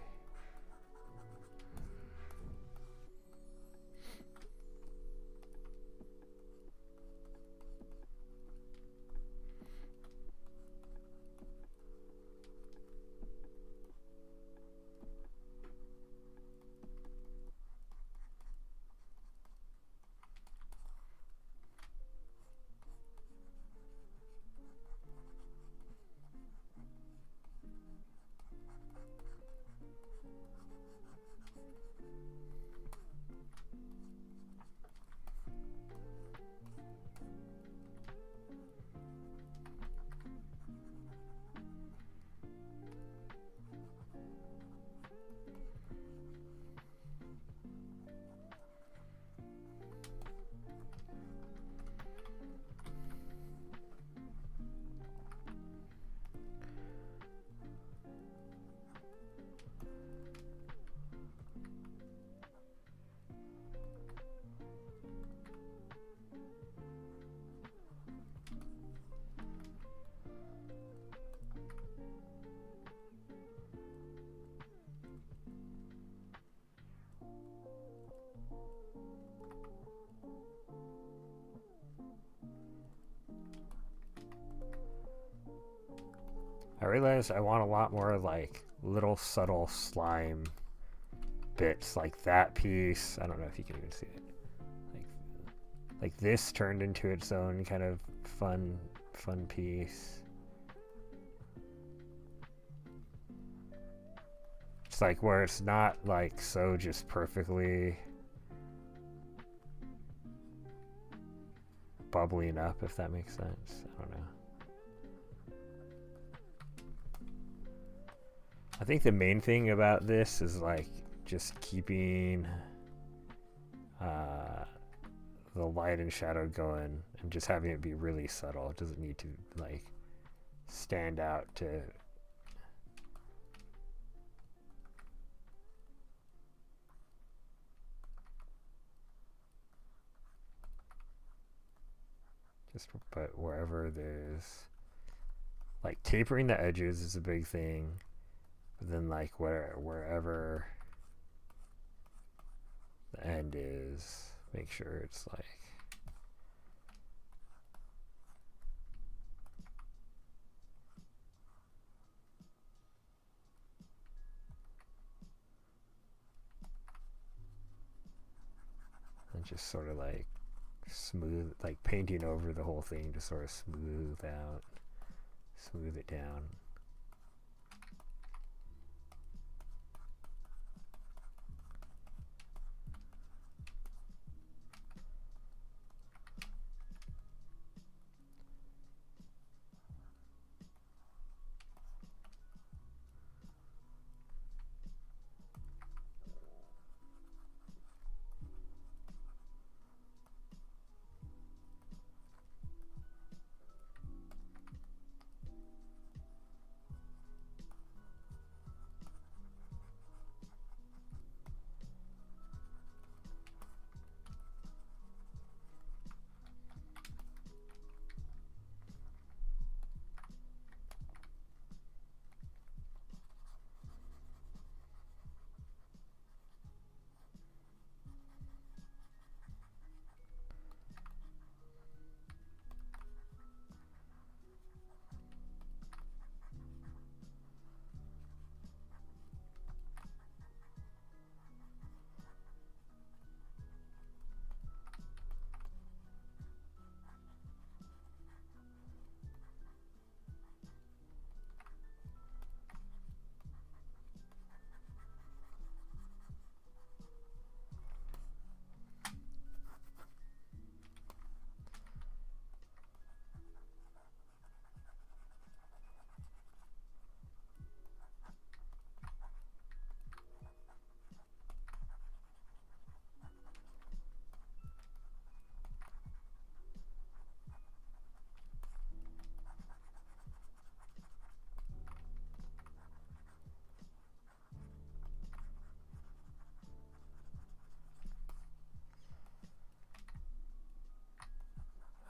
I realize I want a lot more like little subtle slime bits like that piece. I don't know if you can even see it. Like this turned into its own kind of fun piece. just like where it's not like so just perfectly bubbling up, if that makes sense. I don't know. I think the main thing about this is like just keeping the light and shadow going and just having it be really subtle. It doesn't need to like stand out to just, but wherever there's like tapering the edges is a big thing, but then like wherever the end is, make sure it's like and just sort of like smooth, like painting over the whole thing to sort of smooth it down.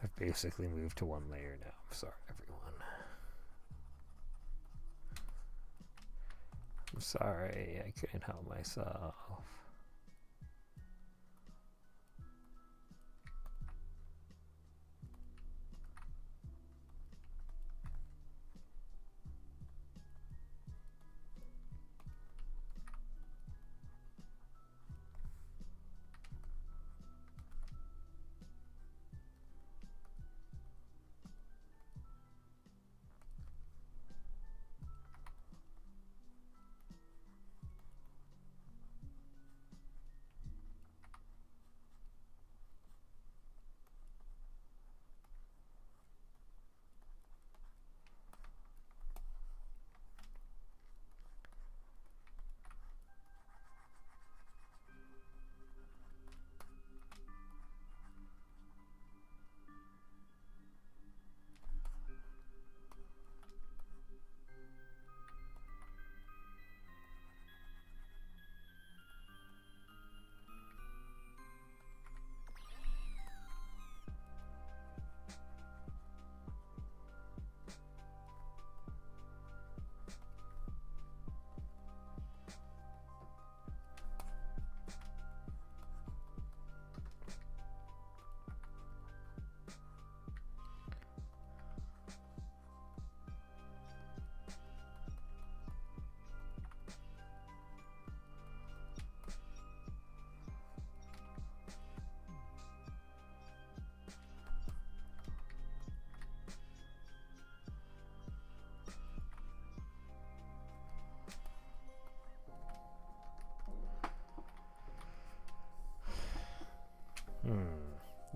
I've basically moved to one layer now. I'm sorry, everyone. I'm sorry, I couldn't help myself.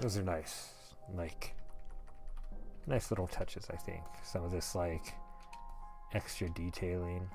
Those are nice. Like, nice little touches, I think. Some of this, like, extra detailing.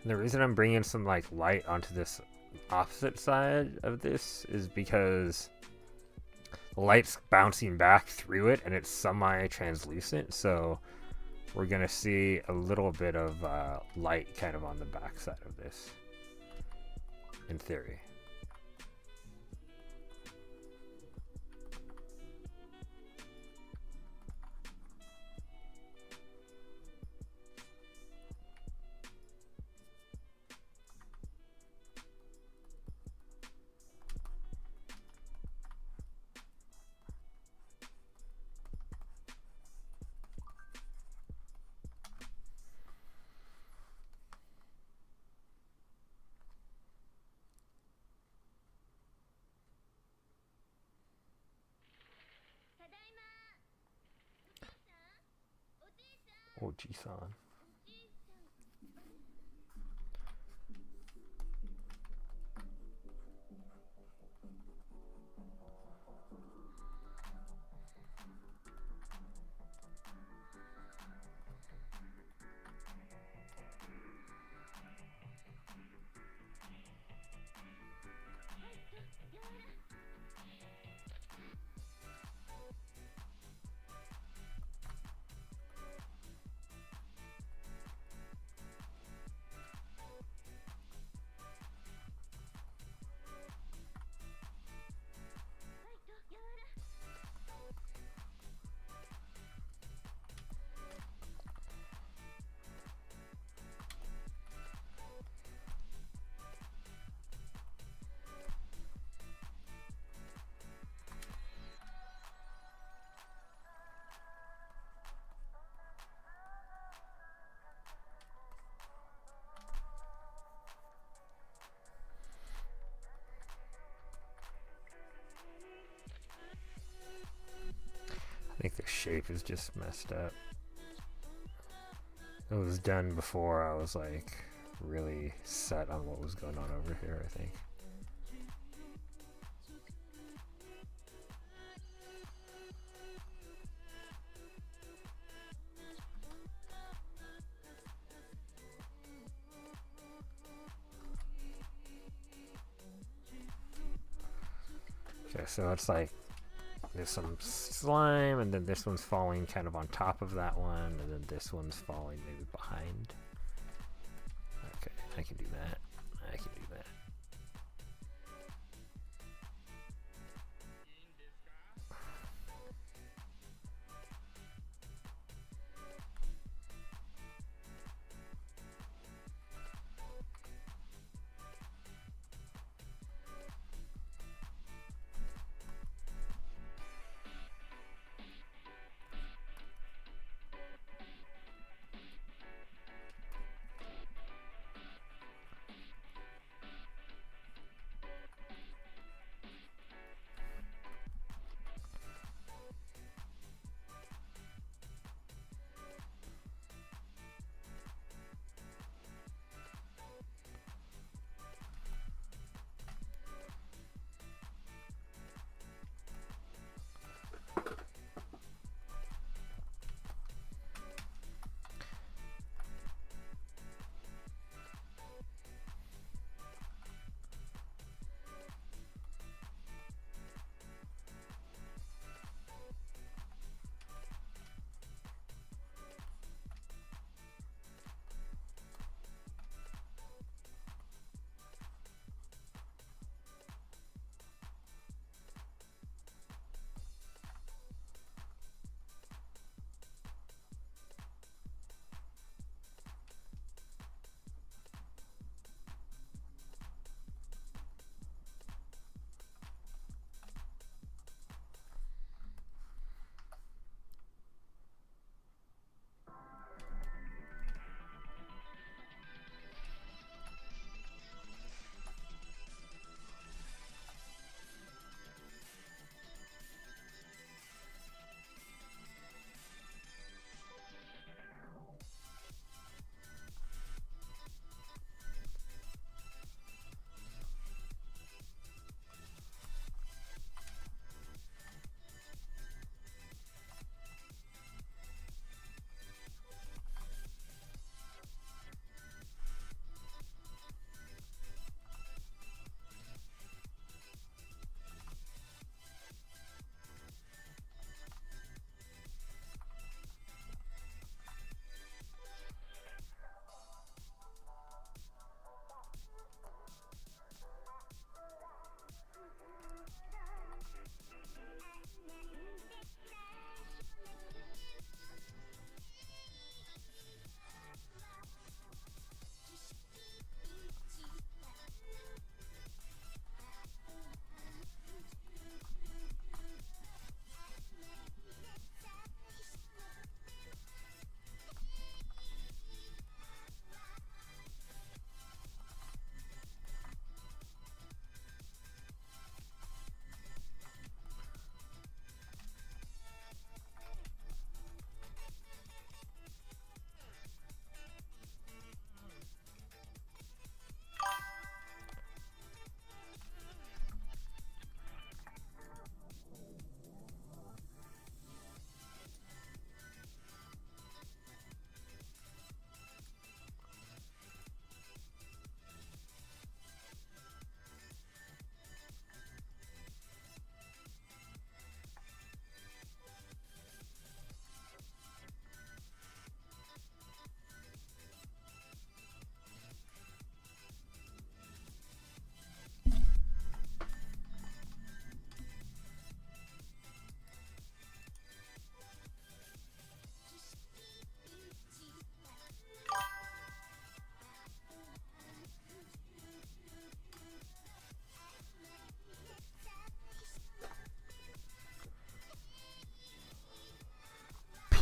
And the reason I'm bringing some like light onto this opposite side of this is because the light's bouncing back through it and it's semi-translucent, so we're gonna see a little bit of light kind of on the back side of this, in theory. Oh, Jisan. I think the shape is just messed up. It was done before I was like really set on what was going on over here, I think. Okay, so it's like there's some slime, and then this one's falling kind of on top of that one, and then this one's falling maybe behind.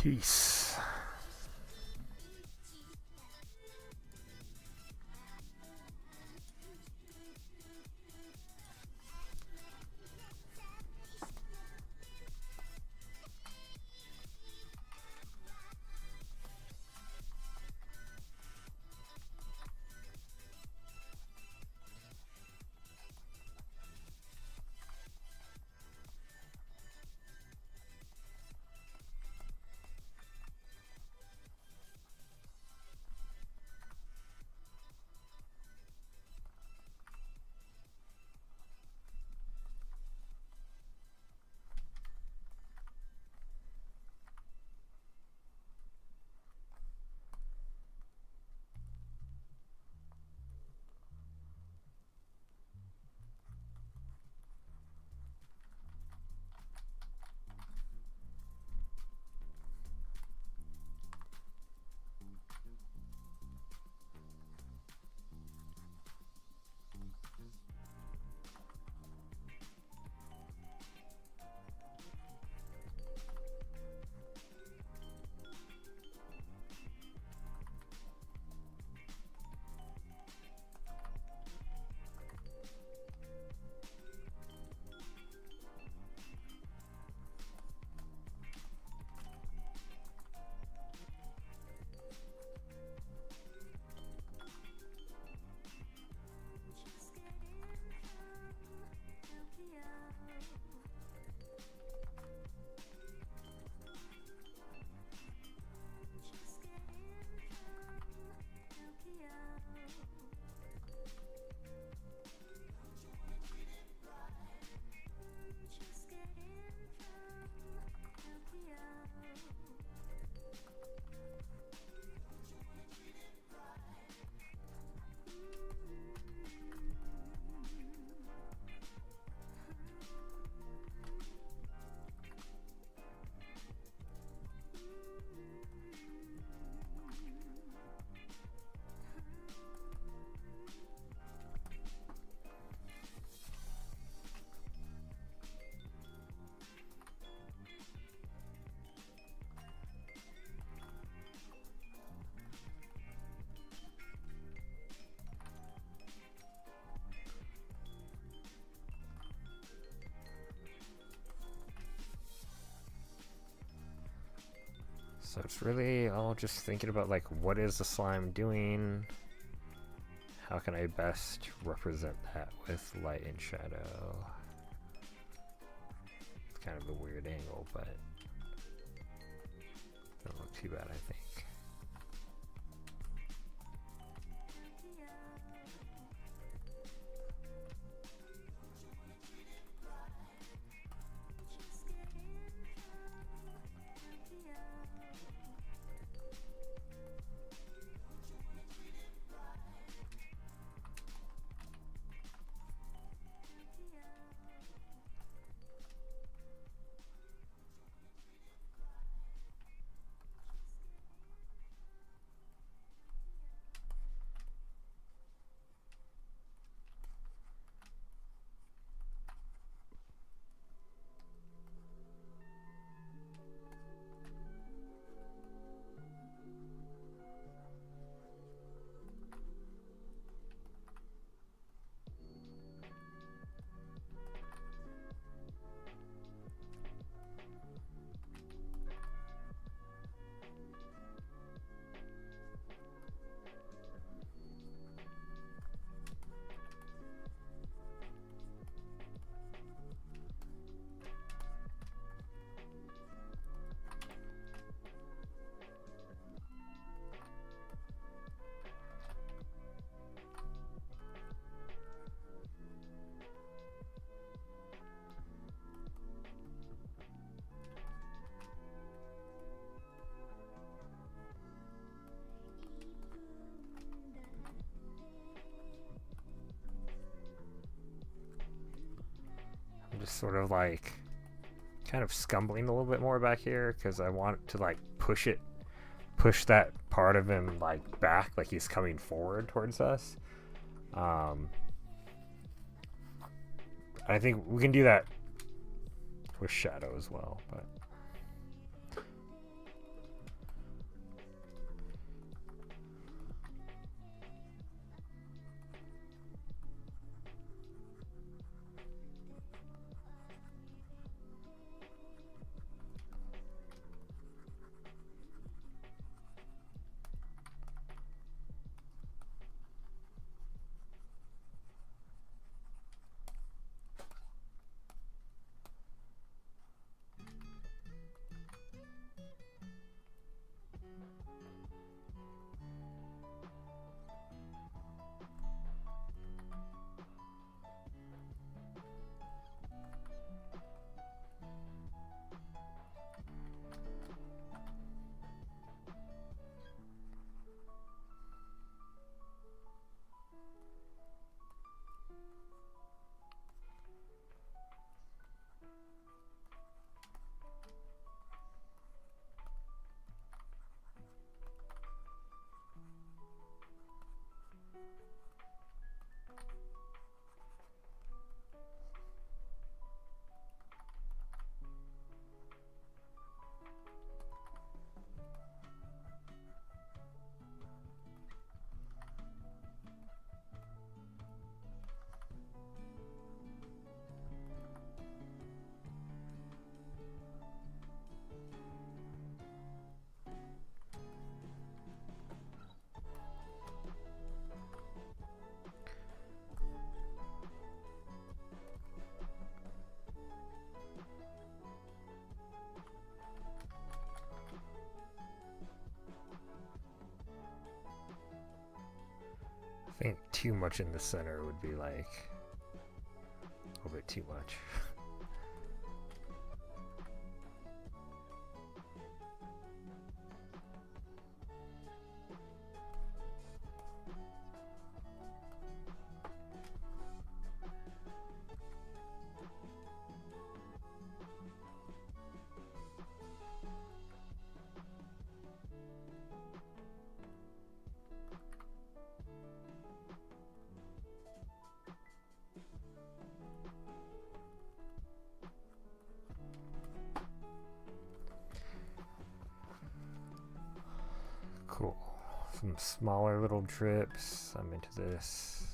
Peace. So it's really all just thinking about like, what is the slime doing? How can I best represent that with light and shadow? It's kind of a weird angle, but doesn't look too bad, I think. I'm just sort of like kind of scumbling a little bit more back here because I want to like push that part of him like back, like he's coming forward towards us. I think we can do that with shadow as well, but I think too much in the center would be like a little bit too much. Cool. Some smaller little drips. I'm into this.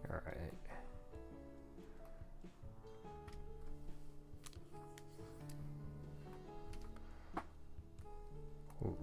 All right. Ooh.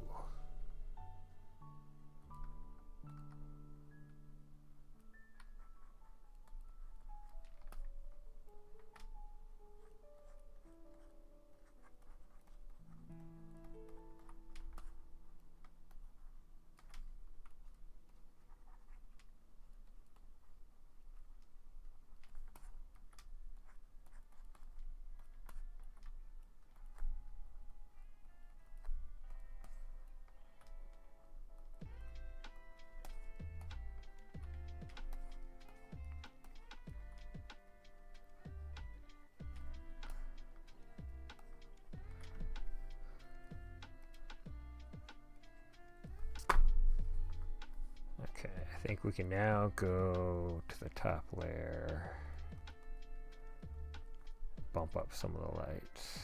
Okay, I think we can now go to the top layer, bump up some of the lights.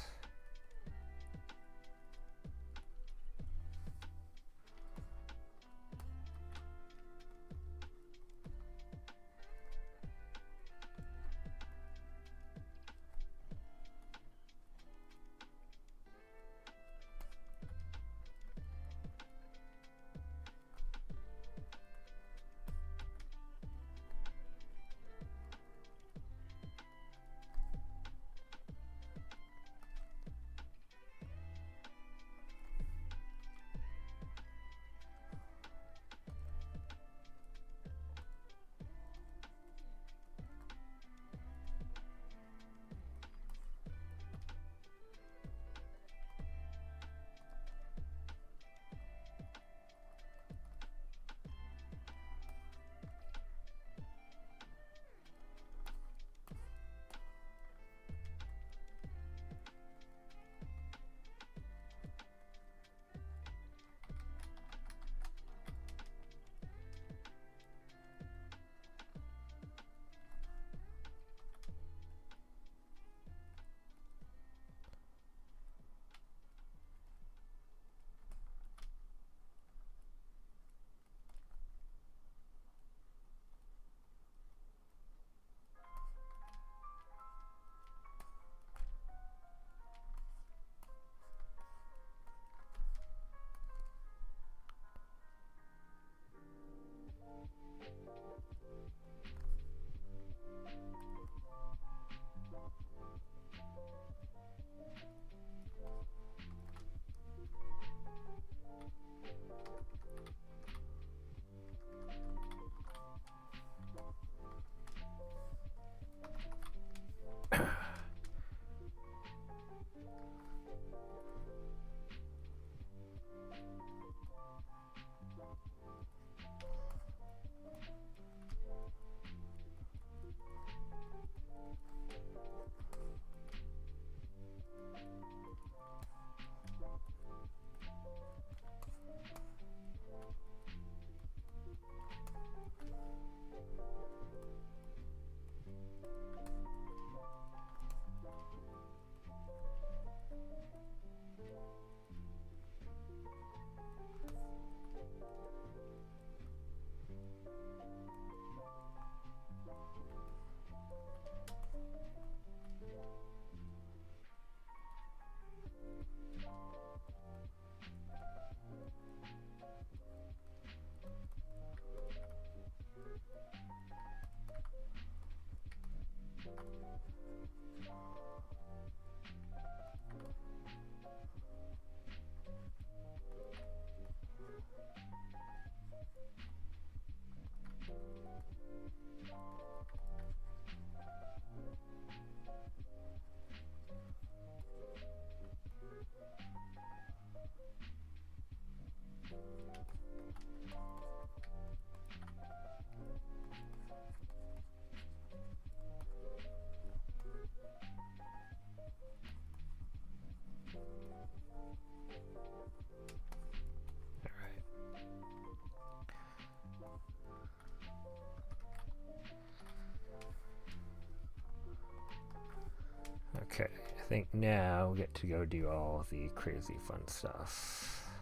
Okay, I think now we get to go do all the crazy fun stuff.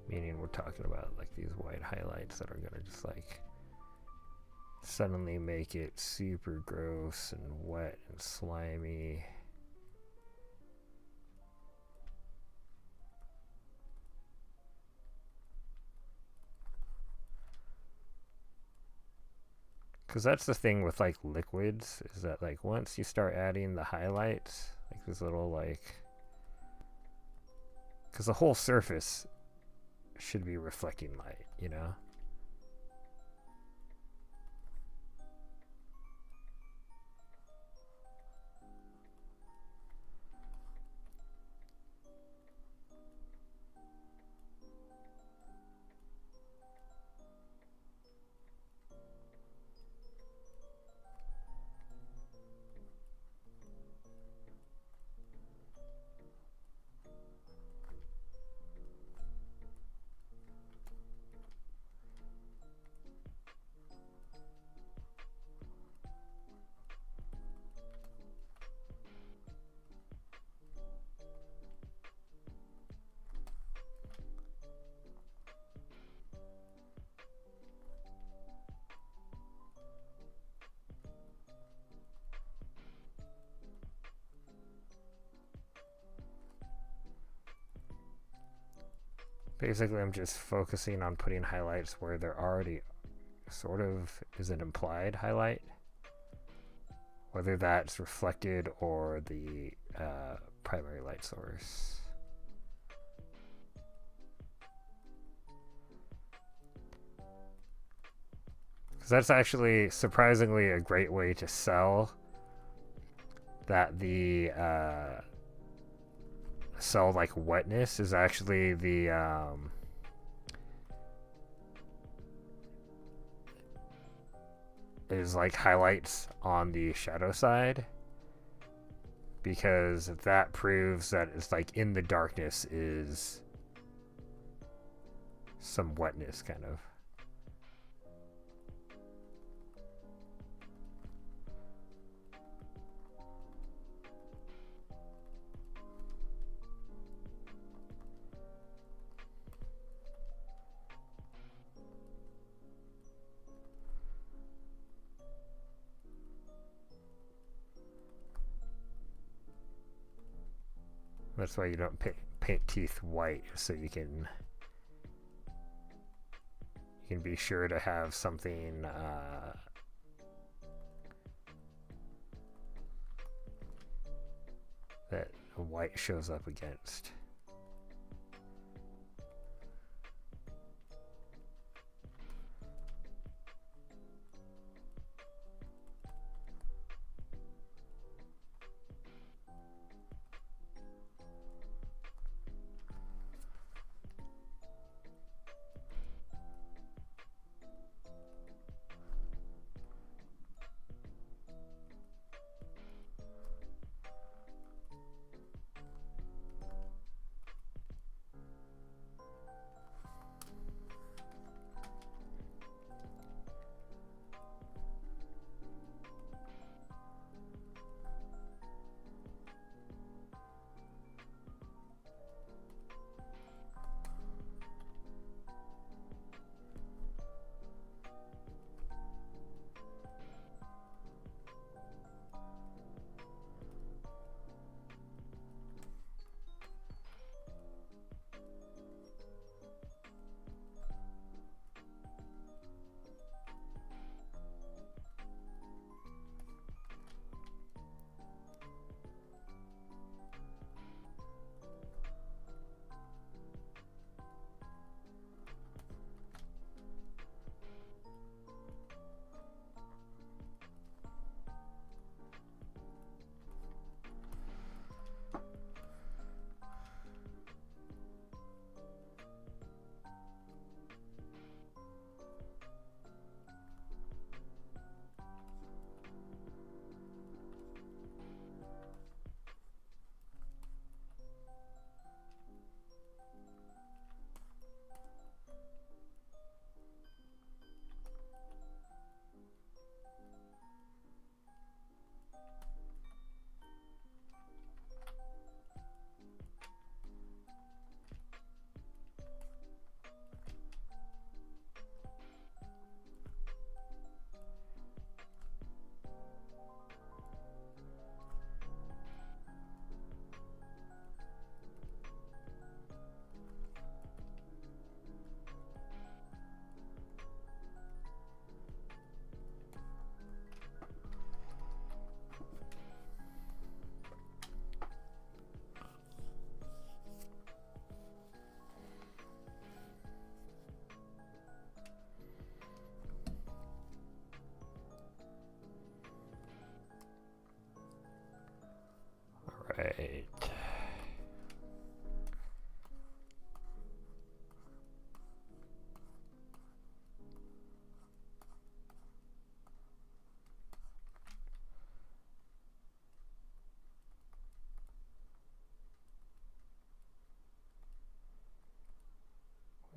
Meaning we're talking about like these white highlights that are gonna just like suddenly make it super gross and wet and slimy. Because that's the thing with like liquids, is that like once you start adding the highlights, like this little like, because the whole surface should be reflecting light, you know? Basically, I'm just focusing on putting highlights where there already sort of is an implied highlight, whether that's reflected or the primary light source. Because that's actually surprisingly a great way to sell that the like wetness is actually the is like highlights on the shadow side, because that proves that it's like in the darkness is some wetness kind of. That's why you don't paint teeth white, so you can be sure to have something that white shows up against.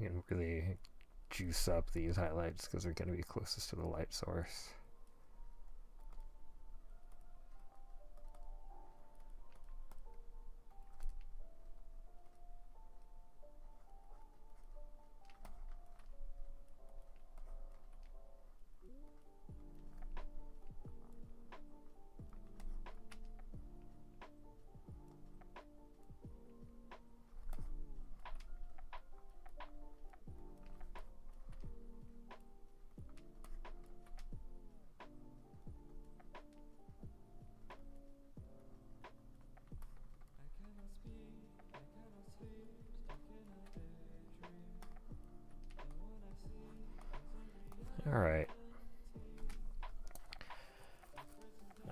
You can really juice up these highlights because they're going to be closest to the light source. Alright.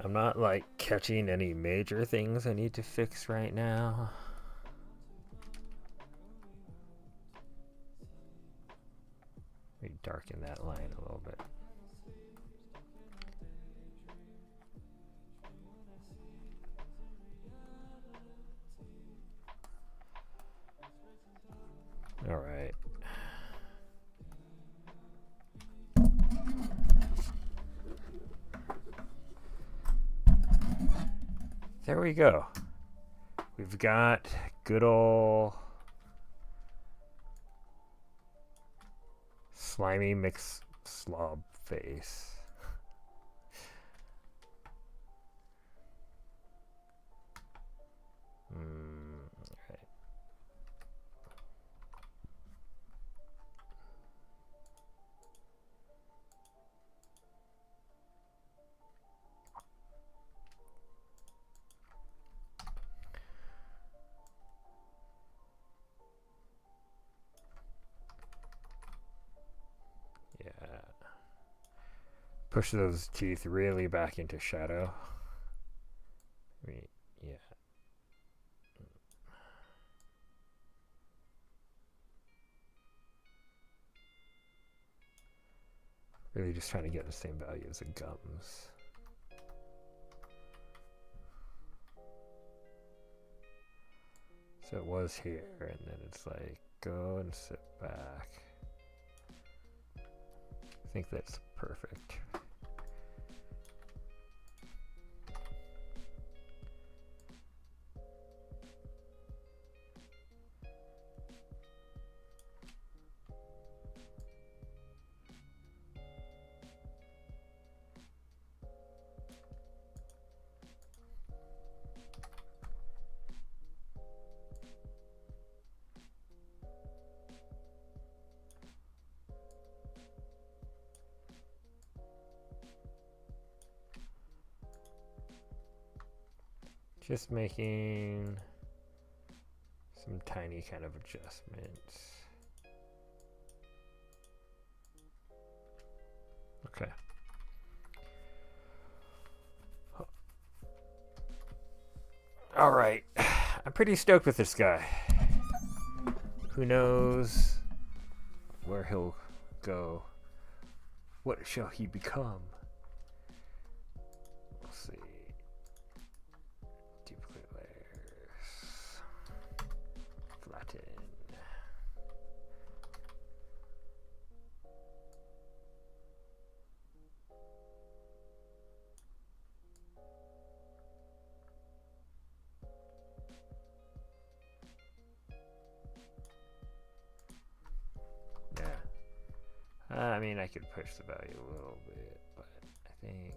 I'm not like catching any major things I need to fix right now. Let me darken that line a little bit. Alright. There we go. We've got good old slimy mixed slob face. Right. Yeah. Push those teeth really back into shadow. Yeah. Really just trying to get the same value as the gums. So it was here, and then it's like, go and sit back. I think that's perfect. Just making some tiny kind of adjustments. Okay. All right. I'm pretty stoked with this guy. Who knows where he'll go? What shall he become? Let's see. Duplicate layers. Flatten. Yeah. I mean, I could push the value a little bit, but I think...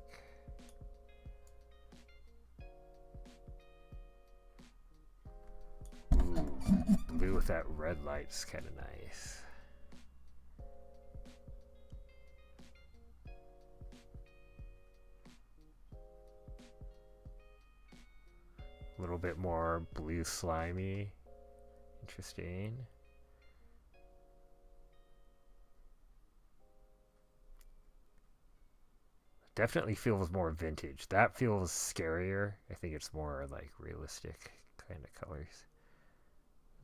Ooh, blue with that red light's kind of nice. A little bit more blue slimy. Interesting. Definitely feels more vintage. That feels scarier. I think it's more like realistic kind of colors.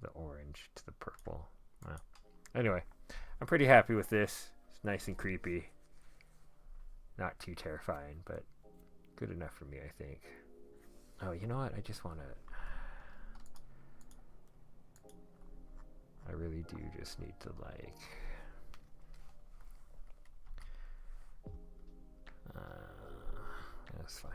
The orange to the purple. Well, anyway, I'm pretty happy with this. It's nice and creepy. Not too terrifying, but good enough for me, I think. Oh, you know what? I just want to... I really really do just need to like that's fine.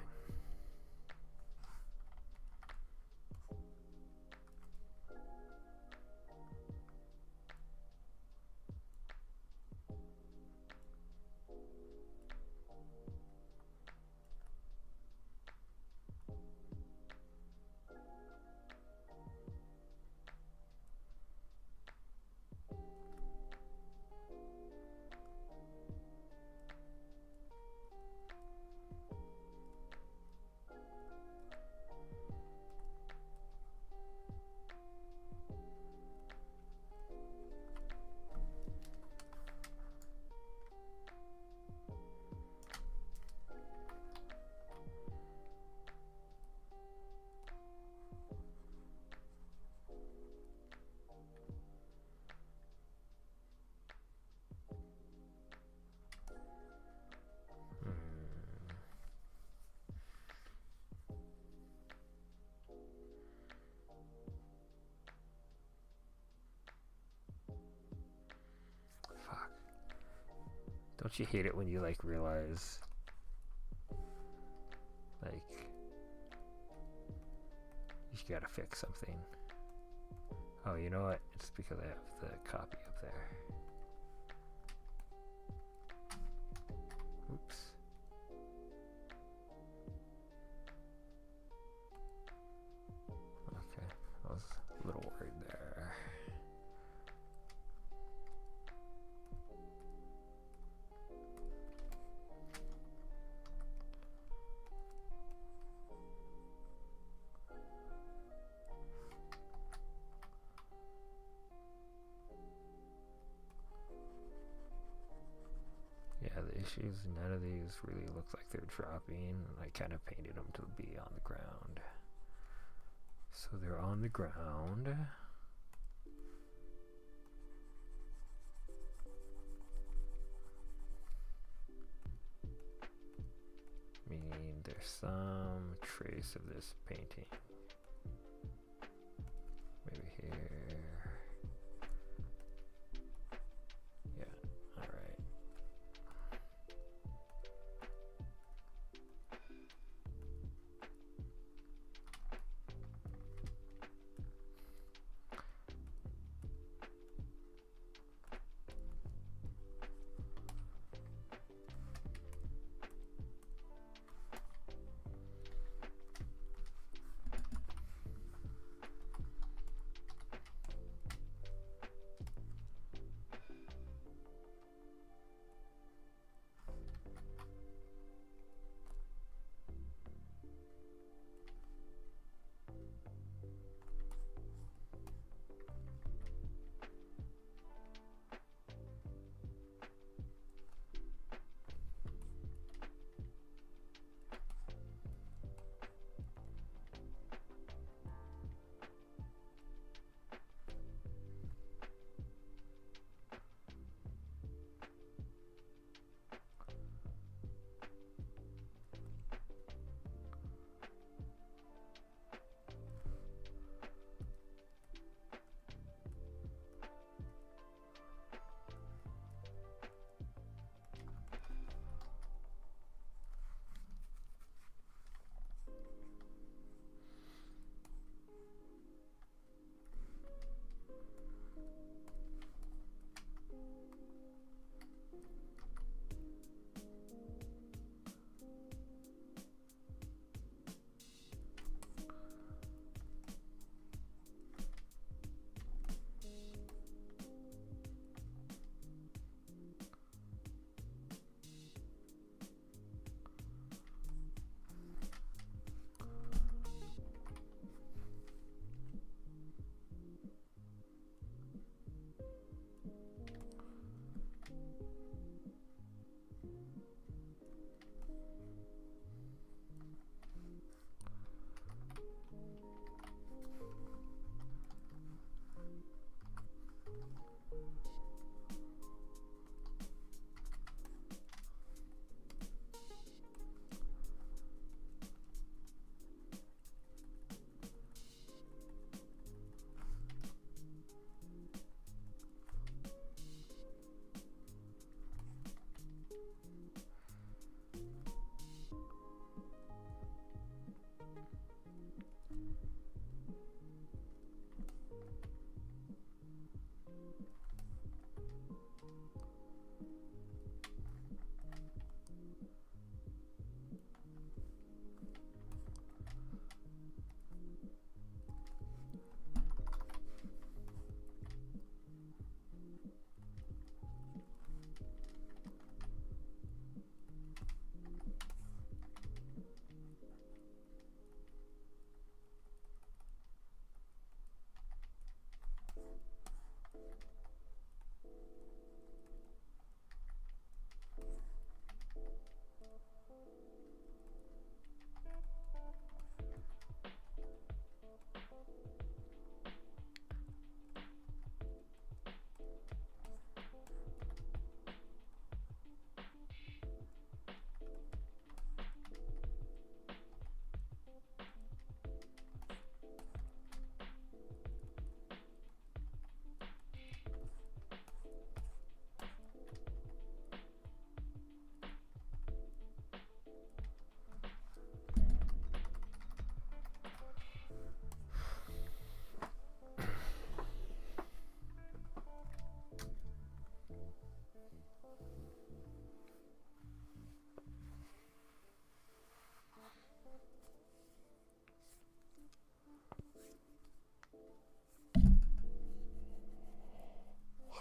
Fuck. Don't you hate it when you like realize like you gotta fix something? Oh, you know what? It's because I have the copy up there. Oops. Okay, I was a little worried there. Yeah, the issue is none of these really look like they're dropping, and I kind of painted them to be on the ground. So they're on the ground. Meaning there's some trace of this painting. Maybe here. Yeah, alright.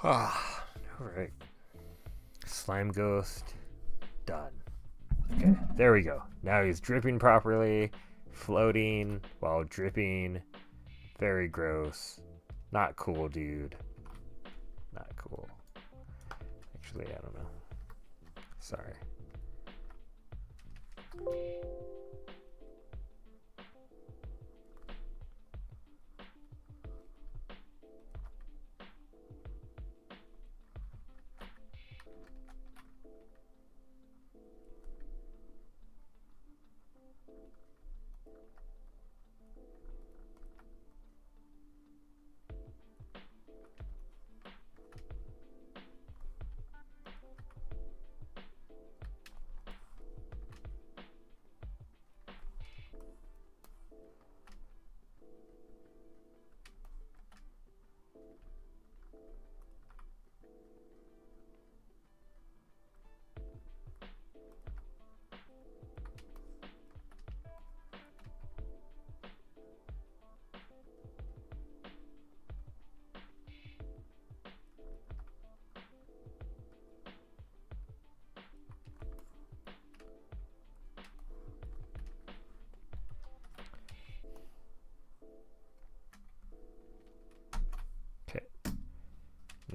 Alright. Slime ghost. Done. Okay, there we go. Now he's dripping properly, floating while dripping. Very gross. Not cool, dude. Not cool. Actually, I don't know. Sorry.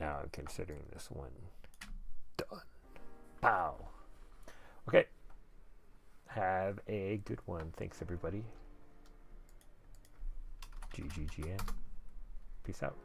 Now I'm considering this one done. Pow. Okay. Have a good one. Thanks, everybody. GGGN. Peace out.